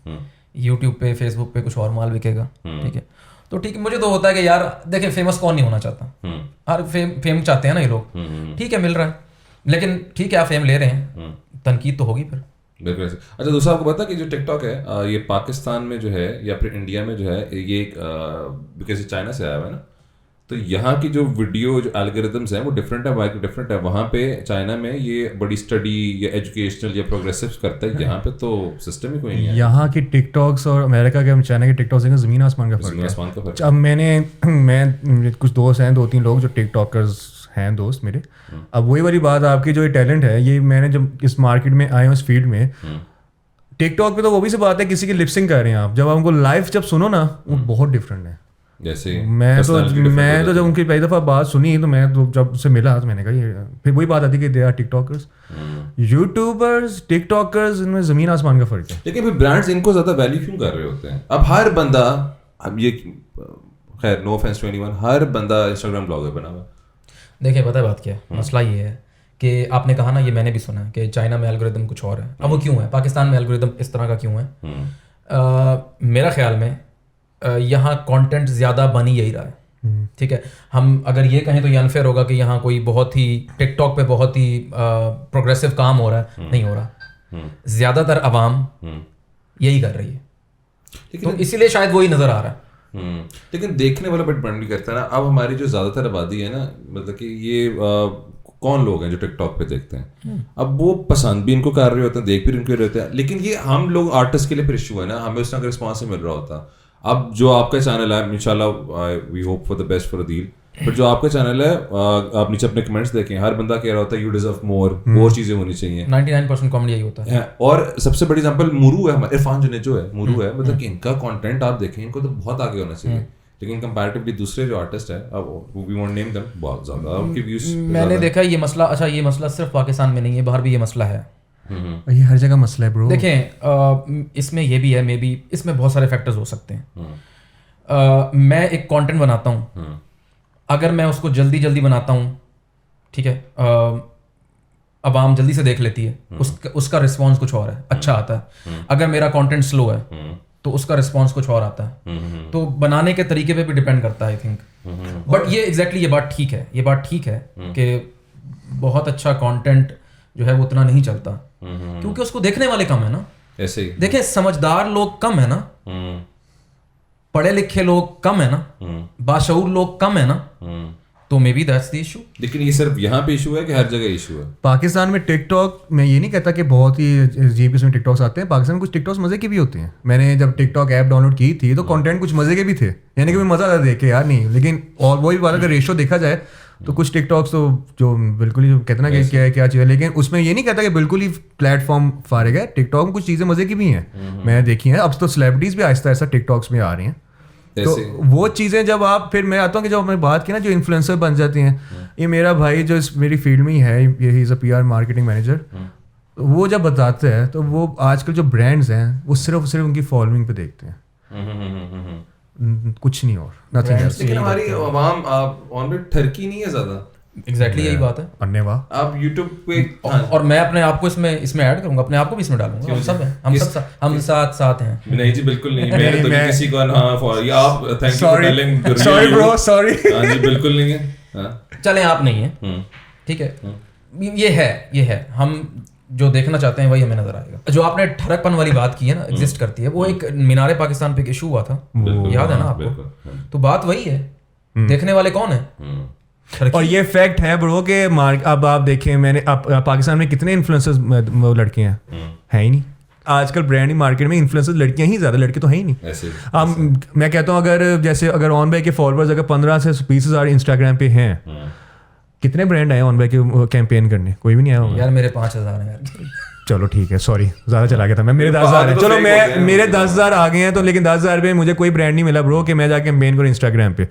यूट्यूब पे फेसबुक पे कुछ और माल बिकेगा, ठीक है। तो ठीक है, मुझे तो होता है कि यार देखें, फेमस कौन नहीं होना चाहता, हर फेम चाहते हैं ना ये लोग, ठीक है, मिल रहा है, लेकिन ठीक है आप फेम ले रहे हैं, तनकीद तो होगी फिर। बिल्कुल। अच्छा, दूसरा आपको पता है कि जो टिकटॉक है, ये पाकिस्तान में जो है या फिर इंडिया में जो है, ये बिकॉज चाइना से आया हुआ है ना, तो यहाँ की जो वीडियो जो एल्गोरिथम्स हैं वो डिफरेंट है, वाइक डिफरेंट है। वहाँ पे चाइना में ये बड़ी स्टडी या एजुकेशनल या प्रोग्रेसिव करता है, यहाँ पे तो सिस्टम ही कोई नहीं है। यहाँ की टिकटॉक्स और अमेरिका के चाइना के टिकटॉक्स में ज़मीन आसमान का फर्क है। अब मैं कुछ दोस्त हैं, 2-3 लोग जो टिकटॉकर्स हैं दोस्त मेरे। अब वही वाली बात, आपकी जो ये टैलेंट है, ये मैंने जब इस मार्केट में आया हूँ, इस फील्ड में, टिकटॉक पे तो वो भी से बात है, किसी की लिपसिंग कर रहे हैं आप, जब हमको लाइव जब सुनो ना, वो बहुत डिफरेंट है। जैसे मैं तो जब उनकी पहली दफा बात सुनी, तो मैं तो जब से मिला तो मैंने कहा ये, फिर वही बात आती कि they are TikTokers, YouTubers, TikTokers, इनमें जमीन आसमान का फर्क है। लेकिन फिर ब्रांड्स इनको ज्यादा वैल्यू क्यों कर रहे होते हैं? अब हर बंदा, अब ये खैर नो ऑफेंस टू एनीवन, हर बंदा इंस्टाग्राम ब्लॉगर बना हुआ। देखिए पता है बात क्या है, मसला ये है कि आपने कहा ना, ये मैंने भी सुना है कि चाइना में एल्गोरिदम कुछ और है। अब वो क्यों है? पाकिस्तान में एल्गोरिदम इस तरह का क्यों है? मेरा ख्याल में यहाँ कंटेंट ज़्यादा बन ही यही रहा है, ठीक है। हम अगर ये कहें तो ये अनफेयर होगा कि यहाँ कोई बहुत ही टिकटॉक पे बहुत ही प्रोग्रेसिव काम हो रहा है, नहीं हो रहा। ज़्यादातर आवाम यही कर रही है, तो इसीलिए शायद वही नज़र आ रहा है। लेकिन देखने वाला बट डिपेंड भी करता है ना। अब हमारी जो ज्यादातर आबादी है ना, मतलब कि ये कौन लोग हैं जो टिकटॉक पे देखते हैं, अब वो पसंद भी इनको कर रहे होते हैं, देख भी इनको रहे होते हैं, लेकिन ये हम लोग आर्टिस्ट के लिए फिर इशू है ना, हमें उस तरह का रिस्पॉन्स नहीं मिल रहा होता। अब जो आपका चैनल है, इंशाल्लाह we hope for the best for Adeel, पर जो आपका चैनल है, आप नीचे अपने कमेंट्स देखें, हर बंदा कह रहा होता है यू डिजर्व मोर चीजें होनी चाहिए। 99% कॉमेडी यही होता है। और सबसे बड़ी एग्जांपल मुरू है, हमारे इरफान जुनेजो है, मुरू है, मतलब कि इनका कंटेंट आप देखें, इनको तो बहुत आगे होना चाहिए, लेकिन कंपैरेटिवली दूसरे जो आर्टिस्ट है, अब वी वोंट नेम देम, बहुत ज्यादा उनके व्यूज। मैंने देखा ये मसला, अच्छा ये मसला सिर्फ पाकिस्तान में नहीं है, बाहर भी ये मसला है, ये हर जगह मसला है ब्रो। देखें इसमें ये भी है, मे बी इसमें बहुत सारे फैक्टर्स हो सकते हैं। मैं एक कंटेंट बनाता हूँ, अगर मैं उसको जल्दी जल्दी बनाता हूँ, ठीक है, अवाम जल्दी से देख लेती है, उसका रिस्पॉन्स कुछ और है, अच्छा आता है। अगर मेरा कंटेंट स्लो है तो उसका रिस्पॉन्स कुछ और आता है। तो बनाने के तरीके पे भी डिपेंड करता है आई थिंक। बट ये एग्जैक्टली ये बात ठीक है, ये बात ठीक है कि बहुत अच्छा कंटेंट जो है वो उतना नहीं चलता, क्योंकि उसको देखने वाले कम है ना। ऐसे ही देखें, समझदार लोग कम है ना, पढ़े लिखे लोग कम है ना, बाशऊर लोग कम है ना, तो may be that's the issue. लेकिन ये सिर्फ यहाँ पे इशू है कि हर जगह इशू है? पाकिस्तान में टिकटॉक, मैं ये नहीं कहता कि बहुत ही अजीब किस्म के टिकटॉक्स आते हैं, पाकिस्तान में कुछ टिकटॉक्स मजे के भी होते हैं। मैंने जब टिकटॉक ऐप डाउनलोड की थी तो कंटेंट कुछ मजे के भी थे, यानी कि मजा आता देख के यार नहीं, लेकिन और वही बात अगर रेशो देखा जाए तो कुछ टिकटॉक्स तो जो बिल्कुल ही कहते ना कि क्या चीज़ है, लेकिन उसमें ये नहीं कहता कि बिल्कुल ही प्लेटफॉर्म फारिग है। टिकटॉक में कुछ चीज़ें मज़े की भी हैं, मैं देखी हैं। अब तो सेलिब्रिटीज़ भी आहिस्ता आहिस्ता टिकटॉक्स में आ रही हैं। तो वो चीज़ें जब आप, फिर मैं आता हूँ कि जब हमने बात की ना जो इन्फ्लुएंसर बन जाती हैं, ये मेरा भाई जो इस मेरी फील्ड में ही है, ये he is a PR marketing manager, वो जब बताते हैं तो वो आजकल जो ब्रांड्स हैं वो सिर्फ उनकी फॉलोइंग पे देखते हैं, कुछ नहीं और नथिंग एल्स। लेकिन हमारी आवाम ऑन पे ठरकी नहीं है ज्यादा। एग्जैक्टली यही बात है। अन्यवा आप YouTube पे और मैं अपने आप को इसमें ऐड करूंगा, अपने आप को भी इसमें डालूंगा। हम सब हैं, हम साथ हैं। नहीं जी बिल्कुल नहीं, मैं तो किसी को या आप thank you for telling. Sorry bro, sorry. हां जी बिल्कुल नहीं है। चलें आप नहीं है, ठीक है, ये है हम जो देखना चाहते हैं वही हमें नजर आएगा। जो आपने ठरकपन वाली बात की है ना, एग्जिस्ट करती है, वो एक मीनारे पाकिस्तान पे एक इशू हुआ था, याद है ना आपको? तो बात वही है, देखने वाले कौन है। और ये फैक्ट है ब्रो के अब आप देखें, मैंने पाकिस्तान में कितने इन्फ्लुएंसर्स लड़के हैं, है ही नहीं। आजकल ब्रांडिंग मार्केट में इन्फ्लुएंसर्स लड़कियां ही ज्यादा, लड़के तो है ही नहीं। मैं कहता हूँ अगर ऑन बाय के फॉलोअर्स अगर 15 से 20,000 इंस्टाग्राम पे हैं, कितने ब्रांड आए ऑन बाय के कैंपेन करने? कोई भी नहीं आया यार। मेरे 5,000 है यार। चलो ठीक है, सॉरी ज़्यादा चला गया था मैं। मेरे 10,000 है, चलो मेरे 10,000 आ गए हैं तो, लेकिन 10,000 पे मुझे कोई ब्रांड नहीं मिला ब्रो कि मैं जाके कैंपेन करूँ इंस्टाग्राम पे।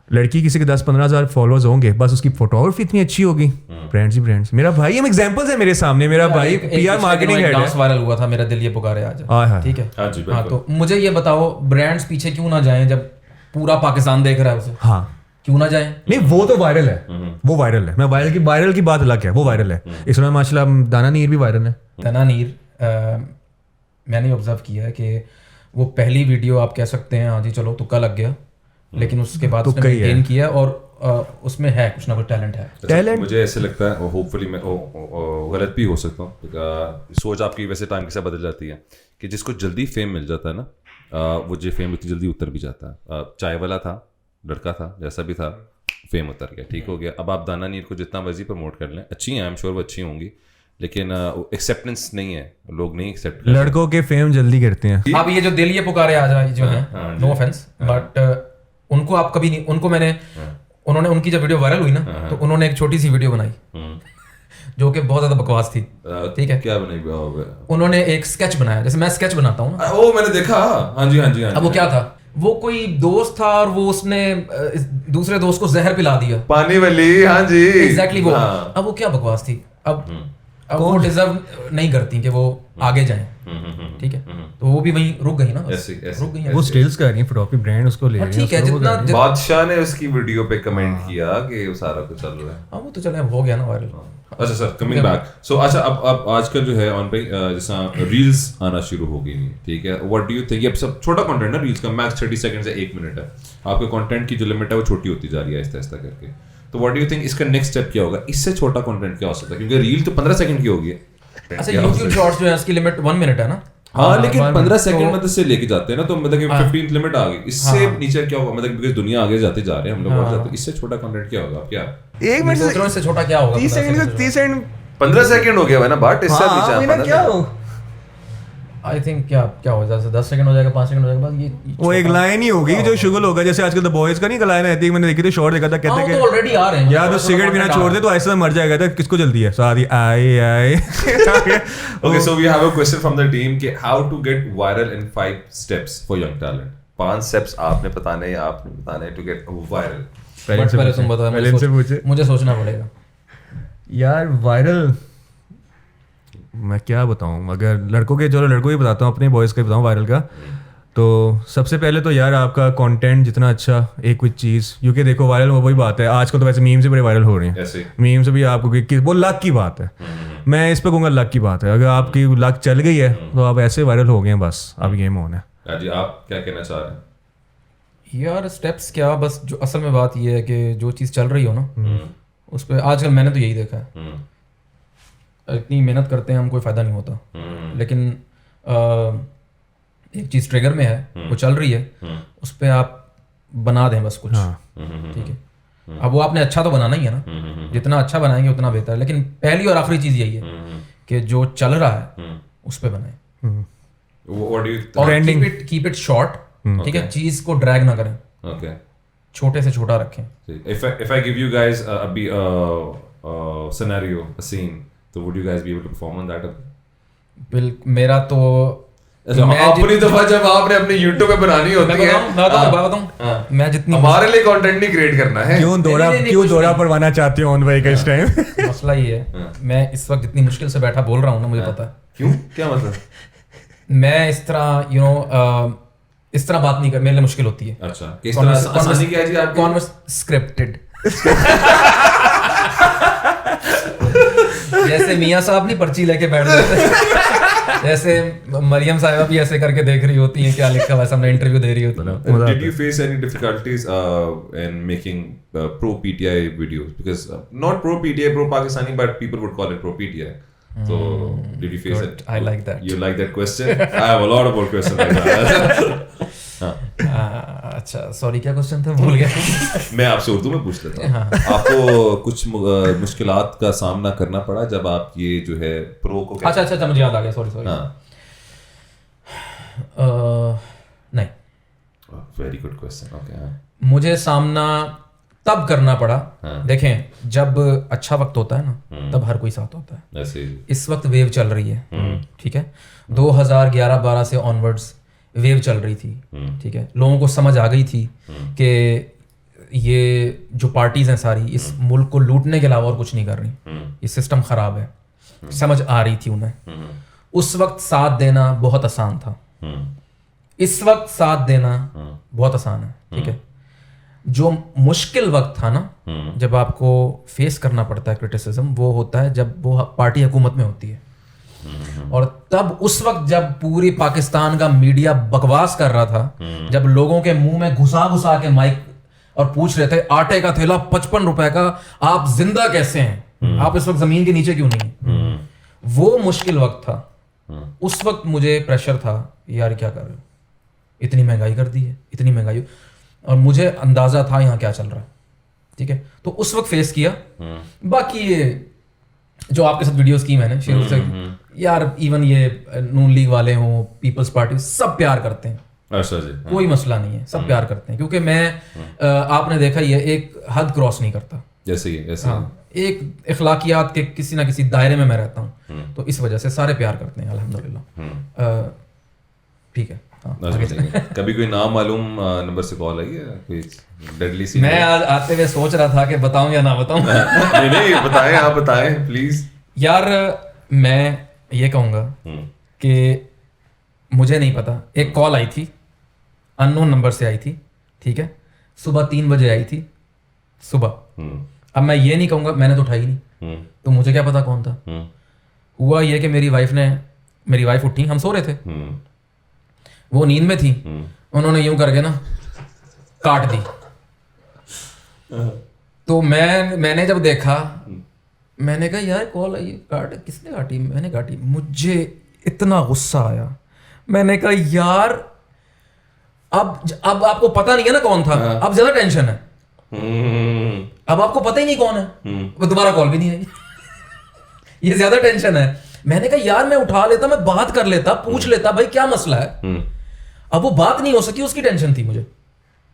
लड़की किसी के 10-15,000 फॉलोअर्स होंगे, बस उसकी फोटोग्राफी इतनी अच्छी होगी, ब्रांड्स ही ब्रांड्स। मेरा भाई, हम एग्जांपल्स है मेरे सामने, मेरा भाई PR मार्केटिंग हेड है। वायरल हुआ था मेरा दिल ये पुकारे आज, ठीक है। हाँ, तो मुझे ये बताओ, ब्रांड्स पीछे क्यों ना जाएं जब पूरा पाकिस्तान देख रहा है उसे? हाँ, क्यों ना जाएं? नहीं, वो तो वायरल है, वो वायरल है। मैं वायरल की बात अलग है, वो वायरल है। इस समय माशाल्लाह दाना नीर भी वायरल है। दाना नीर मैंने ऑब्जर्व किया है कि वो पहली वीडियो आप कह सकते हैं हाँ जी चलो तुक्का लग गया, लेकिन उसके बाद उसने मेंटेन किया और उसमें है कुछ ना कुछ टैलेंट है। मुझे ऐसे लगता है, और होपफुली मैं गलत भी हो सकता हूँ, सोच आपकी वैसे टाइम के साथ बदल जाती है कि जिसको जल्दी फेम मिल जाता है ना, वो जो फेम उतनी जल्दी उतर भी जाता है। चाय वाला था, लड़का था, जैसा भी था, फेम उतर गया, ठीक हो गया। अब आप दाना नीर को जितना मर्जी प्रमोट कर लें, अच्छी हैं, आई एम श्योर वो अच्छी होंगी, लेकिन एक्सेप्टेंस नहीं है, लोग नहीं एक्सेप्ट करते। लड़कों के फेम जल्दी करते हैं। अब ये जो दिल ये पुकारे आ जाए जो है, नो ऑफेंस, बट उनको आप कभी नहीं, उनको मैंने, उन्होंने, उनकी जब वीडियो वायरल हुई ना, तो उन्होंने एक छोटी सी वीडियो बनाई जो कि बहुत ज्यादा बकवास थी, ठीक है। क्या बनाई? उन्होंने एक स्केच बनाया, जैसे मैं स्केच बनाता हूँ ना। ओ मैंने देखा, हाँ जी। अब वो क्या था, वो कोई दोस्त था और वो उसने दूसरे दोस्त को जहर पिला दिया, पानी वाली, हाँ जी एग्जैक्टली वो। अब वो क्या बकवास थी। अब वो डिजर्व नहीं करती कि वो आगे जाएं, ठीक है। तो वो भी वहीं रुक गई ना, रुक गई। वो स्टिल्स कर रही है, फोटोग्राफी ब्रांड उसको ले रही है। ठीक है, जितना बादशाह ने उसकी वीडियो पे कमेंट किया कि वो सारा कुछ चल रहा है। हाँ, वो तो चले हो गया ना वायरल। अच्छा सर, कमिंग बैक, सो अच्छा अब आजकल जो है ऑन पे जैसा रील्स आना शुरू हो गई, ठीक है। What do you think? ये सब छोटा कंटेंट है, रील्स का मैक्स 30 सेकंड से 1 मिनट है। आपके कंटेंट की जो लिमिट है वो छोटी होती जा रही है आहिस्ता आहिस्ता करके। तो व्हाट डू यू थिंक इसका नेक्स्ट स्टेप क्या होगा? इससे छोटा कंटेंट क्या हो सकता है? क्योंकि रील तो 15 सेकंड की होगी। अच्छा, YouTube शॉर्ट्स जो है उसकी लिमिट 1 मिनट है ना। हाँ, लेकिन 15 सेकंड में से लेके जाते हैं ना, तो मतलब कि 15th लिमिट आ गई। इससे नीचे क्या होगा? मतलब बिकॉज़ दुनिया आगे जाते जा रहे हैं, हम लोग बढ़ जाते हैं। इससे छोटा कंटेंट क्या होगा? क्या 1 मिनट सोच रहा हूं, इससे छोटा क्या होगा? 30 सेकंड से 30 सेकंड 15 सेकंड हो गया है ना, बट इससे नीचे क्या हो? आई थिंक क्या हो जाएगा, 10 सेकंड हो जाएगा, 5 सेकंड हो जाएगा, बस ये वो एक लाइन ही होगी जो शुगल होगा। जैसे आजकल द बॉयज का नहीं लाइन रहती है, मैंने देखी थी, शॉर्ट देखा था, कहते हैं कि ऑलरेडी आ रहे हैं यार तो सिगरेट बिना छोड़ दे तो ऐसा मर जाएगा। तो किसको जल्दी है? शादी आए Okay, so we have a question from the team कि how to get viral in 5 steps for young talent. 5 steps आपने बताने to get viral. पहले तुम बताओ, मुझे सोचना पड़ेगा यार। वायरल मैं क्या बताऊं? अगर लड़कों के, चलो लड़कों ही बताता हूँ, अपने बॉयज़ का बताऊँ वायरल का। तो सबसे पहले तो यार आपका कंटेंट जितना अच्छा, एक कुछ चीज़, क्योंकि देखो वायरल वही बात है आजकल तो वैसे मीम से बड़े वायरल हो रहे हैं। मीम से भी आपको वो लक की बात है। मैं इस पर कहूँगा लक की बात है। अगर आपकी लक चल गई है तो आप ऐसे वायरल हो गए हैं, बस अब गेम ऑन है। आप क्या कहना चाह रहे हैं? यार स्टेप्स क्या, बस जो असल में बात ये है कि जो चीज़ चल रही हो ना उस पर, आजकल मैंने तो यही देखा है, इतनी मेहनत करते हैं हम, कोई फ़ायदा नहीं होता। लेकिन एक चीज़ ट्रिगर में है, वो चल रही है, उस पर आप बना दें बस कुछ, ठीक है। अब वो आपने अच्छा तो बनाना ही है ना, जितना अच्छा बनाएंगे उतना बेहतर है। लेकिन पहली और आखिरी चीज़ यही है कि जो चल रहा है उस पर बनाएं, और कीप इट शॉर्ट, ठीक है। चीज़ को ड्रैग ना करें, छोटे से छोटा रखें. If I give you guys a scenario, a scene, so would you guys be able to perform on that? मेरा तो अपनी दफा जब आपने अपनी YouTube पे बनानी होती है, मैं बताऊं मैं जितनी हमारे लिए कंटेंट नहीं क्रिएट करना है. क्यों दौरा पड़वाना चाहते हो ऑन भाई का इस टाइम? मसला ये है, मैं इस वक्त जितनी मुश्किल से बैठा बोल रहा हूँ ना, मुझे पता है क्यों, क्या मतलब. मैं इस तरह इस तरह बात नहीं कर, मेरे लिए मुश्किल होती है. अच्छा, किस तरह आसानी क्या है जी आपकी? Converse scripted. जैसे मियां साहब नहीं पर्ची लेके बैठ जाते, जैसे मरियम साहिबा भी ऐसे करके देख रही होती हैं क्या लिखा हुआ है, सामने इंटरव्यू दे रही होती है. Did you face any difficulties in making pro PTI videos? Because not pro PTI, pro Pakistani, but people would call it pro PTI. So did you face it? I like that. You like that question? I have a lot of more questions like that. अच्छा, sorry क्या question था, भूल गया. मैं आपसे उर्दू में पूछ लेता हूँ. आपको कुछ मुश्किलात का सामना करना पड़ा जब आप ये जो है प्रो को? अच्छा मुझे याद आ गया, सॉरी. नहीं. Very good question. ओके. मुझे सामना तब करना पड़ा, देखें जब अच्छा वक्त होता है ना तब हर कोई साथ होता है. ऐसे इस वक्त वेव चल रही है, ठीक है. 2011-12 से ऑनवर्ड्स वेव चल रही थी, ठीक है. लोगों को समझ आ गई थी कि ये जो पार्टीज हैं सारी इस मुल्क को लूटने के अलावा और कुछ नहीं कर रही, ये सिस्टम खराब है. समझ आ रही थी उन्हें. उस वक्त साथ देना बहुत आसान था, इस वक्त साथ देना बहुत आसान है, ठीक है. जो मुश्किल वक्त था ना, जब आपको फेस करना पड़ता है क्रिटिसिज्म, वो होता है जब वो पार्टी हुकूमत में होती है. और तब उस वक्त जब पूरी पाकिस्तान का मीडिया बकवास कर रहा था, जब लोगों के मुंह में घुसा के माइक और पूछ रहे थे आटे का थैला 55 रुपए का, आप जिंदा कैसे हैं, आप इस वक्त जमीन के नीचे क्यों नहीं. वो मुश्किल वक्त था. उस वक्त मुझे प्रेशर था, यार क्या कर रहे हो, इतनी महंगाई कर दी है, इतनी महंगाई, और मुझे अंदाजा था यहाँ क्या चल रहा है, ठीक है. तो उस वक्त फेस किया. बाकी ये जो आपके साथ वीडियोस की मैंने शुरू से, यार इवन ये नून लीग वाले हों, पीपल्स पार्टी, सब प्यार करते हैं. अच्छा जी. कोई मसला नहीं है, सब प्यार करते हैं, क्योंकि मैं आपने देखा ये एक हद क्रॉस नहीं करता. जैसे एक इखलाकियात के किसी ना किसी दायरे में मैं रहता हूँ, तो इस वजह से सारे प्यार करते हैं अल्हम्दुलिल्लाह. ठीक है. कभी कोई नामालूम नंबर से कॉल आई है, कोई डेडली सी? मैं आज आते हुए सोच रहा था कि बताऊं या ना बताऊं. नहीं बताएं, आप बताएं प्लीज. यार मैं ये कहूंगा कि मुझे नहीं पता, एक कॉल आई थी, अननोन नंबर से आई थी, ठीक है. सुबह 3 बजे आई थी सुबह. अब मैं ये नहीं कहूंगा, मैंने तो उठाई नहीं, तो मुझे क्या पता कौन था. हुआ ये कि मेरी वाइफ उठी, हम सो रहे थे, वो नींद में थी, उन्होंने यूं करके ना काट दी. तो मैंने जब देखा, मैंने कहा यार कॉल आई, किसने काटी? मैंने काटी. मुझे इतना गुस्सा आया, मैंने कहा यार अब आपको पता नहीं है ना कौन था, अब ज्यादा टेंशन है. अब आपको पता ही नहीं कौन है, वो दोबारा कॉल भी नहीं आई. ये ज्यादा टेंशन है. मैंने कहा यार मैं उठा लेता, मैं बात कर लेता, पूछ लेता भाई क्या मसला है. अब वो बात नहीं हो सकी, उसकी टेंशन थी मुझे.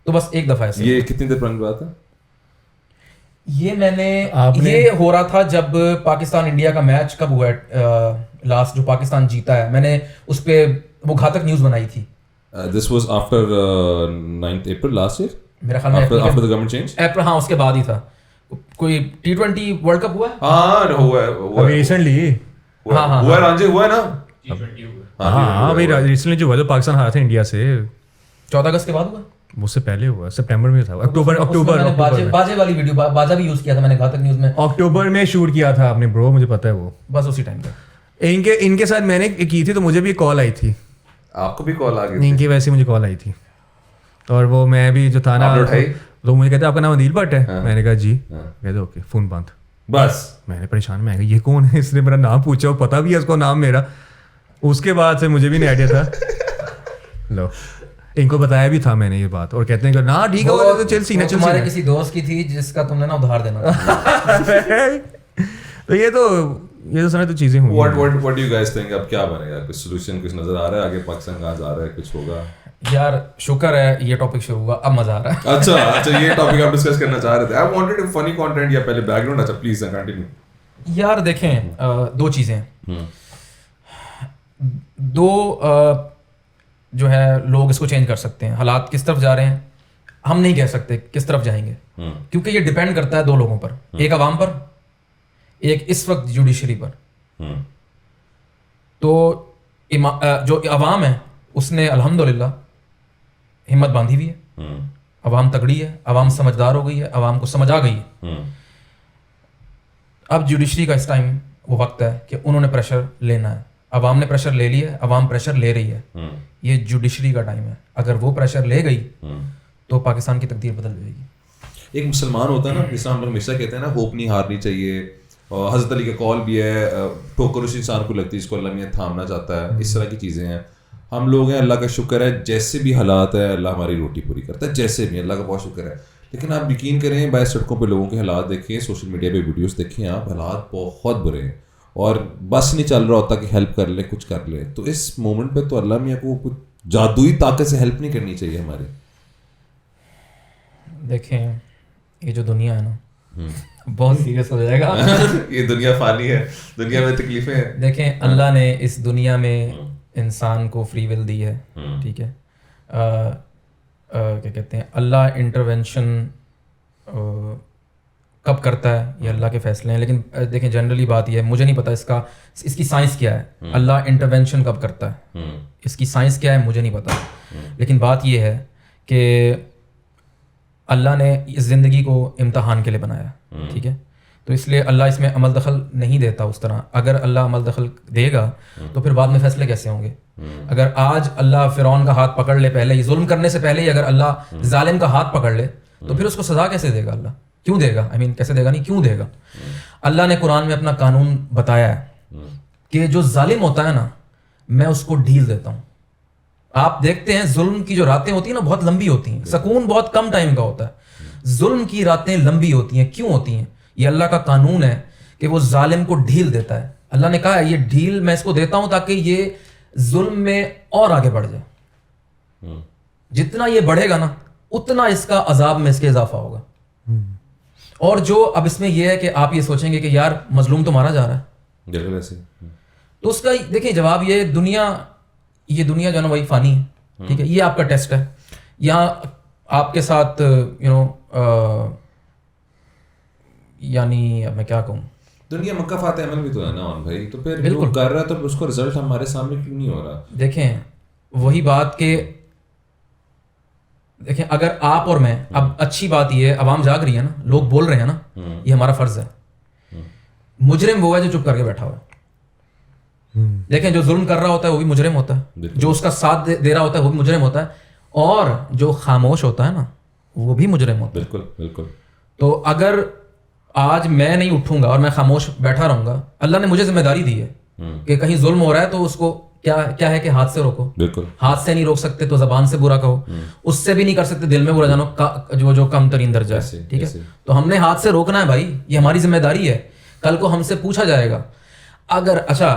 तो बस एक दफा ऐसे. ये कितनी देर पुरानी बात है? ये हो रहा था जब पाकिस्तान इंडिया का मैच कब हुआ है, लास्ट जो पाकिस्तान जीता है, मैंने उस पे वो घातक न्यूज बनाई थी. This was after 9th April last year, मेरा ख्याल में आफ्टर द गवर्नमेंट चेंज. अप्रैल, हाँ उसके बाद ही था. कोई T20 वर्ल्ड कप हुआ है? हाँ हुआ है रिसेंटली. हाँ हुआ रांझे, हुआ है ना. हाँ भाई रिसेंटली जो हुआ तो पाकिस्तान हारा था इंडिया से, 14 अगस्त के बाद हुआ. मुझसे पहले हुआ, सितंबर में था. अक्टूबर बाजे वाली वीडियो, बाजा भी यूज किया था मैंने घातक न्यूज में. अक्टूबर में शूट किया था आपने ब्रो, मुझे पता है वो. बस उसी टाइम पे इनके साथ मैंने की थी, तो मुझे भी कॉल आई थी. आपको भी कॉल आ गई? इनकी वैसे मुझे कॉल आई थी, और वो मैं भी जो था ना, तो मुझे कहते आपका नाम अदील भट्ट है. मैंने कहा जी. कहते ओके, फोन बंद. बस मैंने परेशान, मैं ये कौन है, इसने मेरा नाम पूछा, पता भी है उसको नाम मेरा. उसके बाद से मुझे भी नहीं आइडिया था. लो इनको बताया भी था मैंने ये बात, और कहते हैं ना ठीक है तो चल सीना चल. तुम्हारे किसी दोस्त की थी जिसका तुमने ना उधार देना था. तो ये तो सारी तो चीजें हुई. What do you guys think? अब क्या बनेगा? कुछ सॉल्यूशन कुछ नजर आ रहा है आगे? पाकिस्तान कहाँ जा रहा है? कुछ होगा? यार शुक्र है ये टॉपिक शुरू हुआ, अब मजा आ रहा है। अच्छा ये टॉपिक आप डिस्कस करना चाह रहे थे। आई वांटेड फनी कंटेंट या पहले बैकग्राउंड। अच्छा प्लीज कंटिन्यू। यार देखें दो चीजें, दो जो है लोग इसको चेंज कर सकते हैं। हालात किस तरफ जा रहे हैं हम नहीं कह सकते किस तरफ जाएंगे, क्योंकि ये डिपेंड करता है दो लोगों पर, एक अवाम पर, एक इस वक्त जुडिशरी पर। तो जो अवाम है उसने अल्हम्दुलिल्लाह हिम्मत बांधी हुई है, अवाम तगड़ी है, अवाम समझदार हो गई है, अवाम को समझ आ गई है। अब जुडिशरी का इस टाइम वो वक्त है कि उन्होंने प्रेशर लेना है। अवाम ने प्रेशर ले लिया है, अवाम प्रेशर ले रही है, ये जुडिशरी का टाइम है। अगर वो प्रेशर ले गई तो पाकिस्तान की तकदीर बदल जाएगी। एक मुसलमान होता है ना, जिस हम लोग हमेशा कहते हैं ना, होप नहीं हारनी चाहिए। और हज़रत अली का कॉल भी है, ठोकर उस इंसान को लगती है जिसको अल्लाह मियां थामना चाहता है। इस तरह की चीज़ें हैं। हम लोग हैं, अल्लाह का शुक्र है, जैसे भी हालात है अल्लाह हमारी रोटी पूरी करता है, जैसे भी, अल्लाह का बहुत शुक्र है। लेकिन आप यकीन करें, बाहर सड़कों पे लोगों के हालात देखें, सोशल मीडिया पे वीडियोस देखें आप, हालात बहुत बुरे हैं और बस नहीं चल रहा होता कि हेल्प कर ले, कुछ कर ले। तो इस मोमेंट पे तो अल्लाह मियां को कुछ जादुई ताकत से हेल्प नहीं करनी चाहिए हमारी। देखें ये जो दुनिया है ना बहुत सीरियस हो जाएगा। ये दुनिया फानी है, दुनिया में तकलीफें हैं। देखें अल्लाह ने इस दुनिया में इंसान को फ्री विल दी है, ठीक है। क्या कहते हैं, अल्लाह इंटरवेंशन कब करता है ये अल्लाह के फैसले हैं। लेकिन देखें जनरली बात यह है, मुझे नहीं पता इसकी साइंस क्या है, अल्लाह इंटरवेंशन कब करता है, इसकी साइंस क्या है मुझे नहीं पता। लेकिन बात यह है कि अल्लाह ने इस ज़िंदगी को इम्तहान के लिए बनाया, ठीक है। तो इसलिए अल्लाह इसमें अमल दखल नहीं देता उस तरह। अगर अल्लाह अमल दखल देगा तो फिर बाद में फैसले कैसे होंगे। अगर आज अल्लाह फ़िरौन का हाथ पकड़ ले, पहले ही जुल्म करने से पहले ही अगर अल्लाह जालिम का हाथ पकड़ ले तो फिर उसको सज़ा कैसे देगा अल्लाह, क्यों देगा, आई मीन कैसे देगा नहीं, क्यों देगा। अल्लाह ने कुरान में अपना कानून बताया है कि जो जालिम होता है ना मैं उसको ढील देता हूँ। आप देखते हैं जुल्म की जो रातें होती हैं ना बहुत लंबी होती हैं, सुकून बहुत कम टाइम का होता है। जुल्म की रातें लंबी होती हैं, क्यों होती हैं, ये अल्लाह का कानून है कि वो जालिम को ढील देता है। अल्लाह ने कहा है ये ढील मैं इसको देता हूं ताकि ये जुल्म में और आगे बढ़ जाए। जितना ये बढ़ेगा ना उतना इसका अजाब में इसके इजाफा होगा। और जो अब इसमें यह है कि आप ये सोचेंगे कि यार मजलूम तो मारा जा रहा है, तो उसका देखिए जवाब ये दुनिया जो है ना वही फानी है, ठीक है। ये आपका टेस्ट है। यहाँ आपके साथ यानी अब मैं क्या कहूँ, दुनिया मक्का फाते अमल भी तो है ना भाई, तो फिर जो कर रहा है तो उसको रिजल्ट हमारे सामने क्यों नहीं हो रहा। देखें वही बात के, देखें अगर आप और मैं, अब अच्छी बात ये है अवाम जाग रही है ना, लोग बोल रहे हैं ना, ये हमारा फर्ज है। मुजरिम वो है जो चुप करके बैठा हुआ है। देखें जो जुल्म कर रहा होता है वो भी मुजरिम होता है, जो उसका साथ दे रहा होता है वो भी मुजरिम होता है, और जो खामोश होता है ना वो भी मुजरिम होता है। बिल्कुल बिल्कुल। तो अगर आज मैं नहीं उठूंगा और मैं खामोश बैठा रहूंगा, अल्लाह ने मुझे जिम्मेदारी दी है कि कहीं जुल्म हो रहा है तो उसको क्या है कि हाथ से रोको। बिल्कुल। हाथ से नहीं रोक सकते तो जबान से बुरा कहो, उससे भी नहीं कर सकते दिल में बुरा जानो जो कम तरीन दर्जा है, ठीक है। तो हमने हाथ से रोकना है भाई, ये हमारी जिम्मेदारी है। कल को हमसे पूछा जाएगा, अगर अच्छा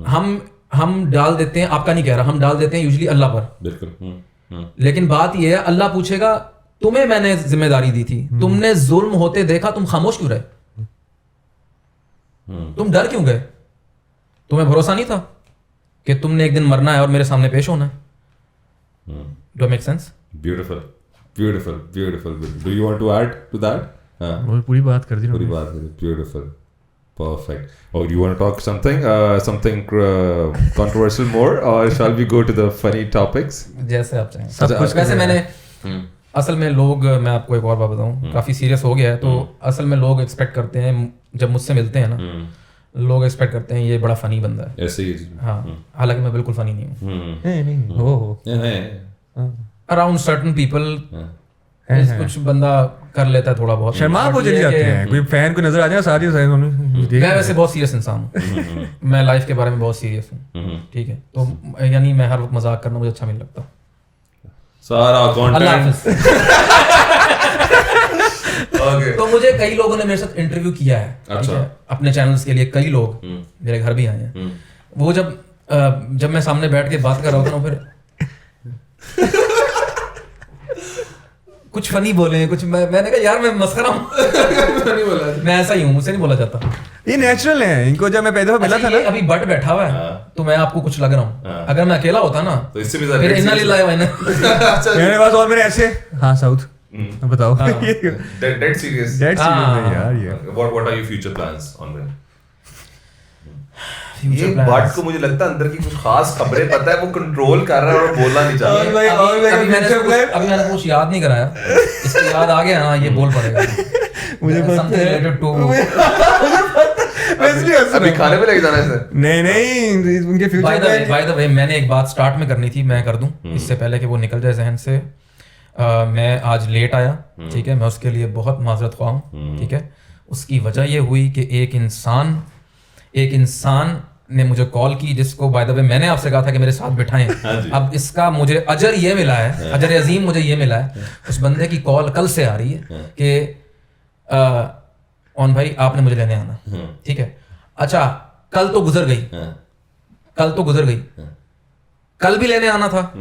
हम डाल देते हैं, आपका नहीं कह रहा, हम डाल देते हैं यूजुअली अल्लाह पर। बिल्कुल। लेकिन बात यह है अल्लाह पूछेगा तुम्हें मैंने जिम्मेदारी दी थी, तुमने जुल्म होते देखा, तुम खामोश क्यों रहे, तुम डर क्यों गए, तुम्हें भरोसा नहीं था कि तुमने एक दिन मरना है और मेरे सामने पेश होना है। Do make sense? Beautiful beautiful beautiful. Do you want to add to that? वो पूरी बात कर दी, पूरी बात कर दी। Beautiful, perfect. Oh, do you want to talk something controversial more, or shall we go to the funny topics? जैसे आप चाहें। सब कुछ वैसे मैंने असल में लोग, मैं आपको एक और बात बताऊं, काफी सीरियस हो गया है, तो असल में लोग एक्सपेक्ट करते हैं जब मुझसे मिलते हैं ना, लोग एक्सपेक्ट करते हैं ये बड़ा फनी बंदा है, ऐसे ही। हाँ, हालांकि मैं बिल्कुल फनी नहीं हूँ। अराउंड सर्टन पीपल कुछ बंदा कर लेता है थोड़ा बहुत, शर्मा को जल्दी जाते हैं, कोई फैन को नजर आ जाए सारी मैं वैसे बहुत सीरियस इंसान हूँ, मैं लाइफ के बारे में बहुत सीरियस हूँ, ठीक है। तो यानी मैं हर वक्त मजाक करना मुझे अच्छा नहीं लगता। सारा कंटेंट तो मुझे कई लोगों ने मेरे साथ इंटरव्यू किया है, अच्छा, अपने चैनल्स के लिए। कई लोग मेरे घर भी आए हैं। वो जब मैं सामने बैठ के बात कर रहा होता ना, फिर फनी बोले कुछ, मैंने कहा यार मैं मस्खरा हूँ। नहीं बोला मैं ऐसा ही हूँ, मुझसे नहीं बोला जाता। ये नेचुरल है इनको। जब मैं पहले दफा मिला था ना, अभी बट बैठा हुआ है तो मैं आपको कुछ लग रहा हूँ, अगर मैं अकेला होता ना तो इससे भी फिर इन्ना लीला है मैंने मेरे पास और मेरे ऐसे हाँ साउथ बताओ डेड सीरियस यार ये what are your future plans on that? Future ये प्लान बट को मुझे लगता है अंदर की कुछ खास खबरें पता है, वो कंट्रोल कर रहा है और बोलना नहीं चाह रहा। अभी मैंने कुछ याद नहीं कराया, इसको याद आ गया ना ये बोल पड़ेगा मुझे something related to अभी खाने पे लेके जाना है सर? नहीं उनके फ्यूचर बाय द वे मैंने एक बात स्टार्ट में करनी थी, मैं कर दूं इससे पहले कि वो निकल जाए जहन से। मैं आज लेट आया, ठीक है, मैं उसके लिए बहुत माजरत ख्वाह हूँ, ठीक है। उसकी वजह ये हुई कि एक इंसान ने मुझे कॉल की जिसको बाय द वे मैंने आपसे कहा था कि मेरे साथ बिठाएं। अब इसका मुझे अजर ये मिला है, अजर अजीम मुझे ये मिला है, उस बंदे की कॉल कल से आ रही है कि ऑन भाई आपने मुझे लेने आना, ठीक है। अच्छा कल तो गुजर गई, कल भी लेने आना था,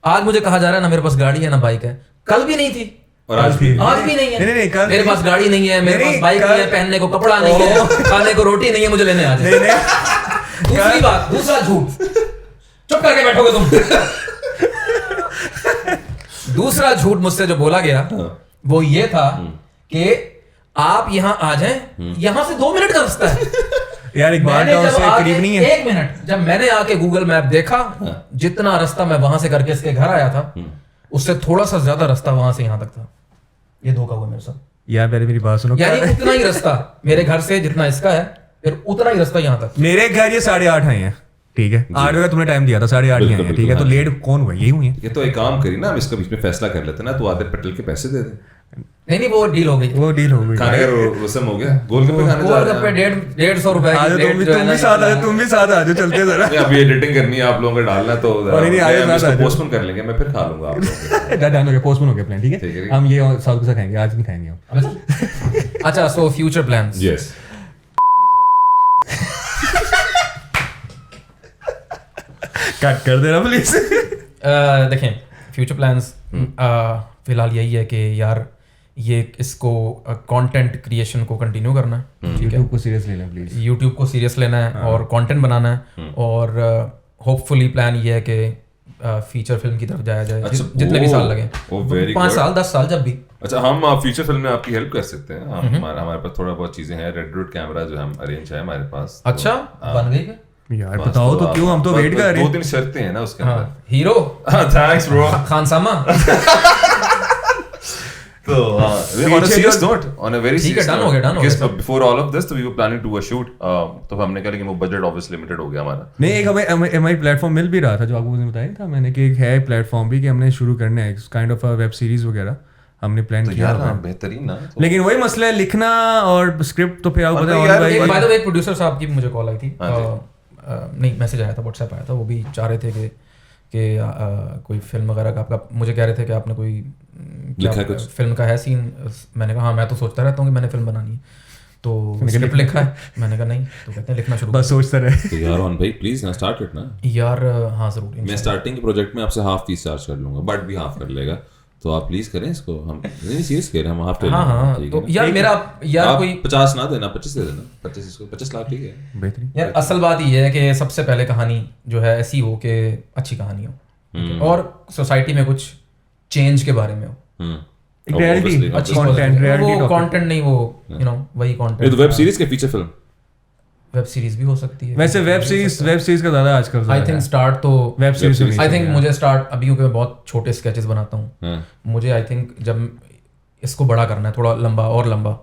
आज मुझे कहा जा रहा है ना मेरे पास गाड़ी है ना बाइक है, कल भी नहीं थी और आज भी नहीं है। मेरे पास गाड़ी नहीं है, मेरे पास बाइक नहीं है, पहनने को कपड़ा नहीं है, खाने को रोटी नहीं है, मुझे लेने आ जाए। दूसरी बात, दूसरा झूठ, चुप करके बैठोगे तुम। दूसरा झूठ मुझसे जो बोला गया वो ये था कि आप यहाँ आ जाएं, यहाँ से 2 मिनट का रास्ता है यार। एक बार करीब नहीं है। 1 मिनट। जब मैंने आके गूगल मैप देखा, जितना रास्ता मैं वहां से करके इसके घर आया था उससे थोड़ा सा ज्यादा रास्ता वहां से यहाँ तक था। ये धोखा हुआ मेरे साथ यार। पहले मेरी बात सुनो, यानी उतना ही रास्ता मेरे घर से जितना इसका है, फिर उतना ही रास्ता यहाँ तक। मेरे घर ये 8:30 आए हैं, ठीक है। 8 बजे तुमने टाइम दिया था, 8:30 आए हैं, ठीक है। तो लेट कौन हुआ? यही हुई है। ये तो एक काम करी ना, हम इसका बीच में फैसला कर लेते ना, तो आधे पेट्रोल के पैसे दे दे। नहीं वो डील हो गई, खाने का रसम हो गया, गोलगप्पे खाने जा रहे हैं। 150 रुपए तुम भी साथ आ जाओ, चलते जरा। अभी एडिटिंग करनी है, आप लोगों को डालना है, तो पोस्टपोन कर लेंगे, मैं फिर खा लूंगा आप लोगों को। पोस्टपोन हो गया प्लान, ठीक है। हम ये साउथ का खाएंगे, आज नहीं खाएंगे हम। अच्छा so future plans. Yes cut कर देना प्लीज। देखें फ्यूचर प्लान्स फिलहाल यही है कि यार ये इसको कंटेंट क्रिएशन को कंटिन्यू करना है, ठीक है। यूट्यूब को सीरियस लेना है प्लीज, यूट्यूब को सीरियस लेना है और कंटेंट बनाना है, और होपफुली प्लान ये है कि फीचर फिल्म की तरफ जाया जाए। अच्छा, जितने भी साल लगे, 5 साल 10 साल जब भी। अच्छा हम फीचर फिल्म में आपकी हेल्प कर सकते हैं। हमारे पास थोड़ा बहुत चीजें हैं, रेड डॉट कैमरा जो हम अरेंज है हमारे पास। अच्छा बन गई क्या यार? बताओ तो क्यों, हम तो वेट कर रहे हैं। 2-3 शर्तें हैं ना उसके अंदर। हीरो थैंक्स ब्रो खानसामा। So, on a serious note, on a very serious done हो गया, because before all of this, we were planning to do a shoot. तो हमने कहा लेकिन वो बजट obviously limited हो गया हमारा। नहीं, एक हमें प्लेटफॉर्म मिल भी रहा था जो आपको उसने बताया था मैंने, कि एक है प्लेटफॉर्म भी कि हमने शुरू करना है काइंड ऑफ वेब सीरीज वगैरह हमने प्लान किया था। बेहतरीन ना, लेकिन वही मसला है लिखना और स्क्रिप्ट। तो फिर आपको पता है बाय द वे प्रोड्यूसर साहब की मुझे कॉल आई थी, नहीं मैसेज आया था, व्हाट्सएप आया था। वो भी चाह रहे थे कि कोई फिल्म वगैरह का आपका, मुझे कह रहे थे कि आपने कोई फिल्म का है सीन। मैंने कहा हाँ, मैं तो सोचता रहता हूँ कि मैंने फिल्म बनानी है, तो स्क्रिप्ट लिखा है। मैंने कहा नहीं, तो कहते हैं लिखना शुरू बस सोचता रहे। तो यार ऑन भाई प्लीज ना स्टार्ट करना यार। हाँ जरूर, मैं स्टार्टिंग के प्रोजेक्ट में आपसे हाफ फीस चार्ज कर लूंगा, बट भी हाफ कर लेगा, तो आप प्लीज करें इसको। हम नहीं सीरियस कह रहे हैं, हम हाफ ले लेंगे। तो यार मेरा यार कोई 50 ना देना, 25 दे देना। 25 इसको 25 लाख ठीक है। बेहतरीन यार। असल बात ये है कि सबसे पहले कहानी जो है ऐसी हो कि अच्छी कहानी हो, और सोसाइटी में कुछ चेंज के बारे में हो, रियलिटी अच्छी वो कंटेंट नहीं, वो यू नो वही कंटेंट। तो वेब सीरीज के फीचर फिल्म, वेब सीरीज भी हो सकती है। वैसे वेब सीरीज का ज्यादा आजकल आई थिंक स्टार्ट तो वेब सीरीज। आई थिंक मुझे स्टार्ट अभी, क्योंकि मैं बहुत छोटे स्केचेस बनाता हूँ, मुझे आई थिंक जब इसको बड़ा करना है, थोड़ा लंबा और लंबा।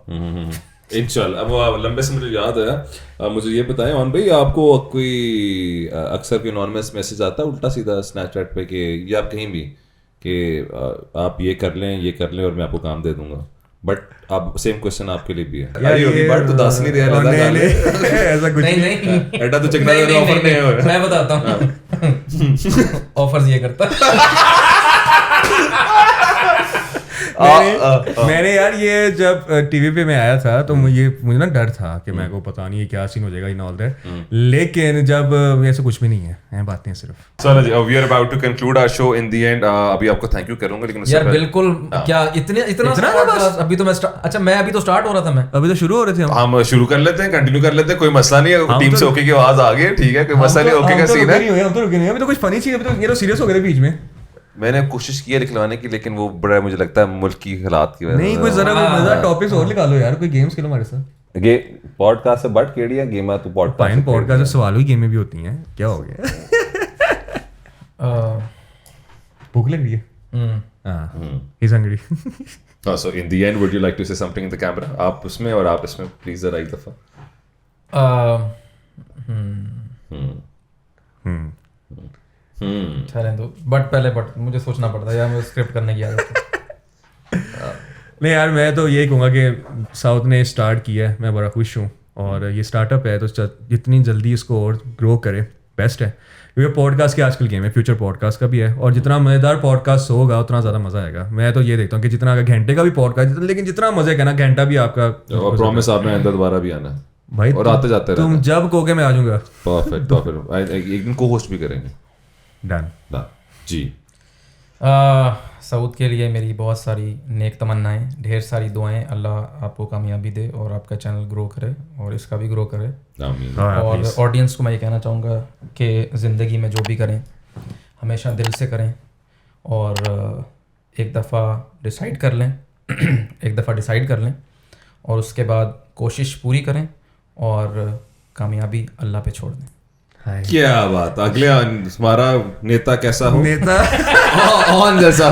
इंशाल्लाह। अब लंबे से मुझे याद आया, मुझे ये बताएं ऑन भाई, आपको कोई अक्सर कोई एनोनिमस मैसेज आता है उल्टा सीधा स्नैपचैट पे कि या आप कहीं भी कि आप ये कर लें और मैं आपको काम दे दूंगा, बट अब सेम क्वेश्चन आपके लिए भी है यार। ये बात तो दास नहीं रहा ऐसा कुछ नहीं एटा तो चकना ऑफर नहीं है। मैं बताता हूँ ऑफर्स ये करता मैंने यार ये जब टीवी पे मैं आया था तो मुझे ना डर था कि मेरे को पता नहीं है क्या सीन हो जाएगा इन ऑल दैट, लेकिन जब ऐसा कुछ भी नहीं है, बातें सिर्फ। चलो जी, we are about to conclude our show in the end. अभी आपको थैंक यू करूंगा, लेकिन यार बिल्कुल, क्या इतना podcast? अभी तो मैं अच्छा मैं अभी तो स्टार्ट हो रहा था, मैं अभी तो शुरू हो रहे थे हम शुरू कर लेते हैं, कंटिन्यू कर लेते हैं, कोई मसला नहीं है। टीम से ओके की आवाज आ गई, ठीक है, कोई मसला नहीं, ओके का सीन है। हम तो रुके नहीं, अभी तो कुछ फनी चीज, अभी तो ये तो सीरियस हो गए थे बीच में। मैंने कोशिश की है लिखवाने की, लेकिन वो बड़ा मुझे लगता है मुल्क की हालात की वजह नहीं, कोई जरा कोई मजेदार टॉपिक्स और निकालो यार, कोई गेम्स खेलो हमारे साथ। गे पॉडकास्ट से बट केड़ी है गेम, तू फाइन पॉडकास्ट से सवाल हुई गेमें भी होती हैं, क्या हो गया? भूख लग रही है। हां, he is hungry. So in the end would you like to say something in the camera? आप उसमें और आप इसमें प्लीज जरा एक दफा। चलें तो, बट मुझे सोचना पड़ता है यार, मुझे स्क्रिप्ट करने की आदत है। नहीं यार, मैं तो यही कहूँगा कि साउथ ने स्टार्ट किया है, मैं बड़ा खुश हूँ, और ये स्टार्टअप है तो जितनी जल्दी इसको और ग्रो करे बेस्ट है, क्योंकि पॉडकास्ट की आजकल गेम है, फ्यूचर पॉडकास्ट का भी है, और जितना मज़ेदार पॉडकास्ट होगा उतना ज़्यादा मज़ा आएगा। मैं तो ये देखता हूँ कि जितना अगर घंटे का भी पॉडकास्ट, लेकिन जितना मज़े का ना घंटा भी आपका। प्रॉमिस आपने अंदर दोबारा भी आना भाई, और आते जाते रहना। तुम जब कहोगे मैं आ जाऊँगा। परफेक्ट। एक दिन को होस्ट भी करेंगे। डन जी। साउथ के लिए मेरी बहुत सारी नेक तमन्नाएं, ढेर सारी दुआएं। अल्लाह आपको कामयाबी दे और आपका चैनल ग्रो करे और इसका भी ग्रो करे। और ऑडियंस को मैं ये कहना चाहूँगा कि ज़िंदगी में जो भी करें हमेशा दिल से करें, और एक दफ़ा डिसाइड कर लें और उसके बाद कोशिश पूरी करें और कामयाबी अल्लाह पे छोड़ दें। क्या बात। अगले हमारा नेता कैसा हो? नेता ऑन जैसा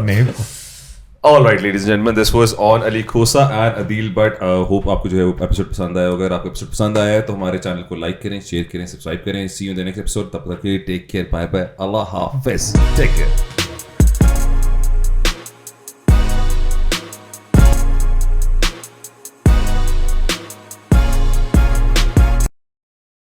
नहीं। All right, ladies and gentlemen, this was on Ali Khosa and Adil Butt. Hope आपको जो है वो एपिसोड पसंद आया होगा। अगर आपको एपिसोड पसंद आया है तो हमारे चैनल को लाइक करें, शेयर करें, सब्सक्राइब करें। See you in the next episode. तब तक के लिए टेक केयर, बाय बाय, अल्लाह हाफिज, टेक केयर।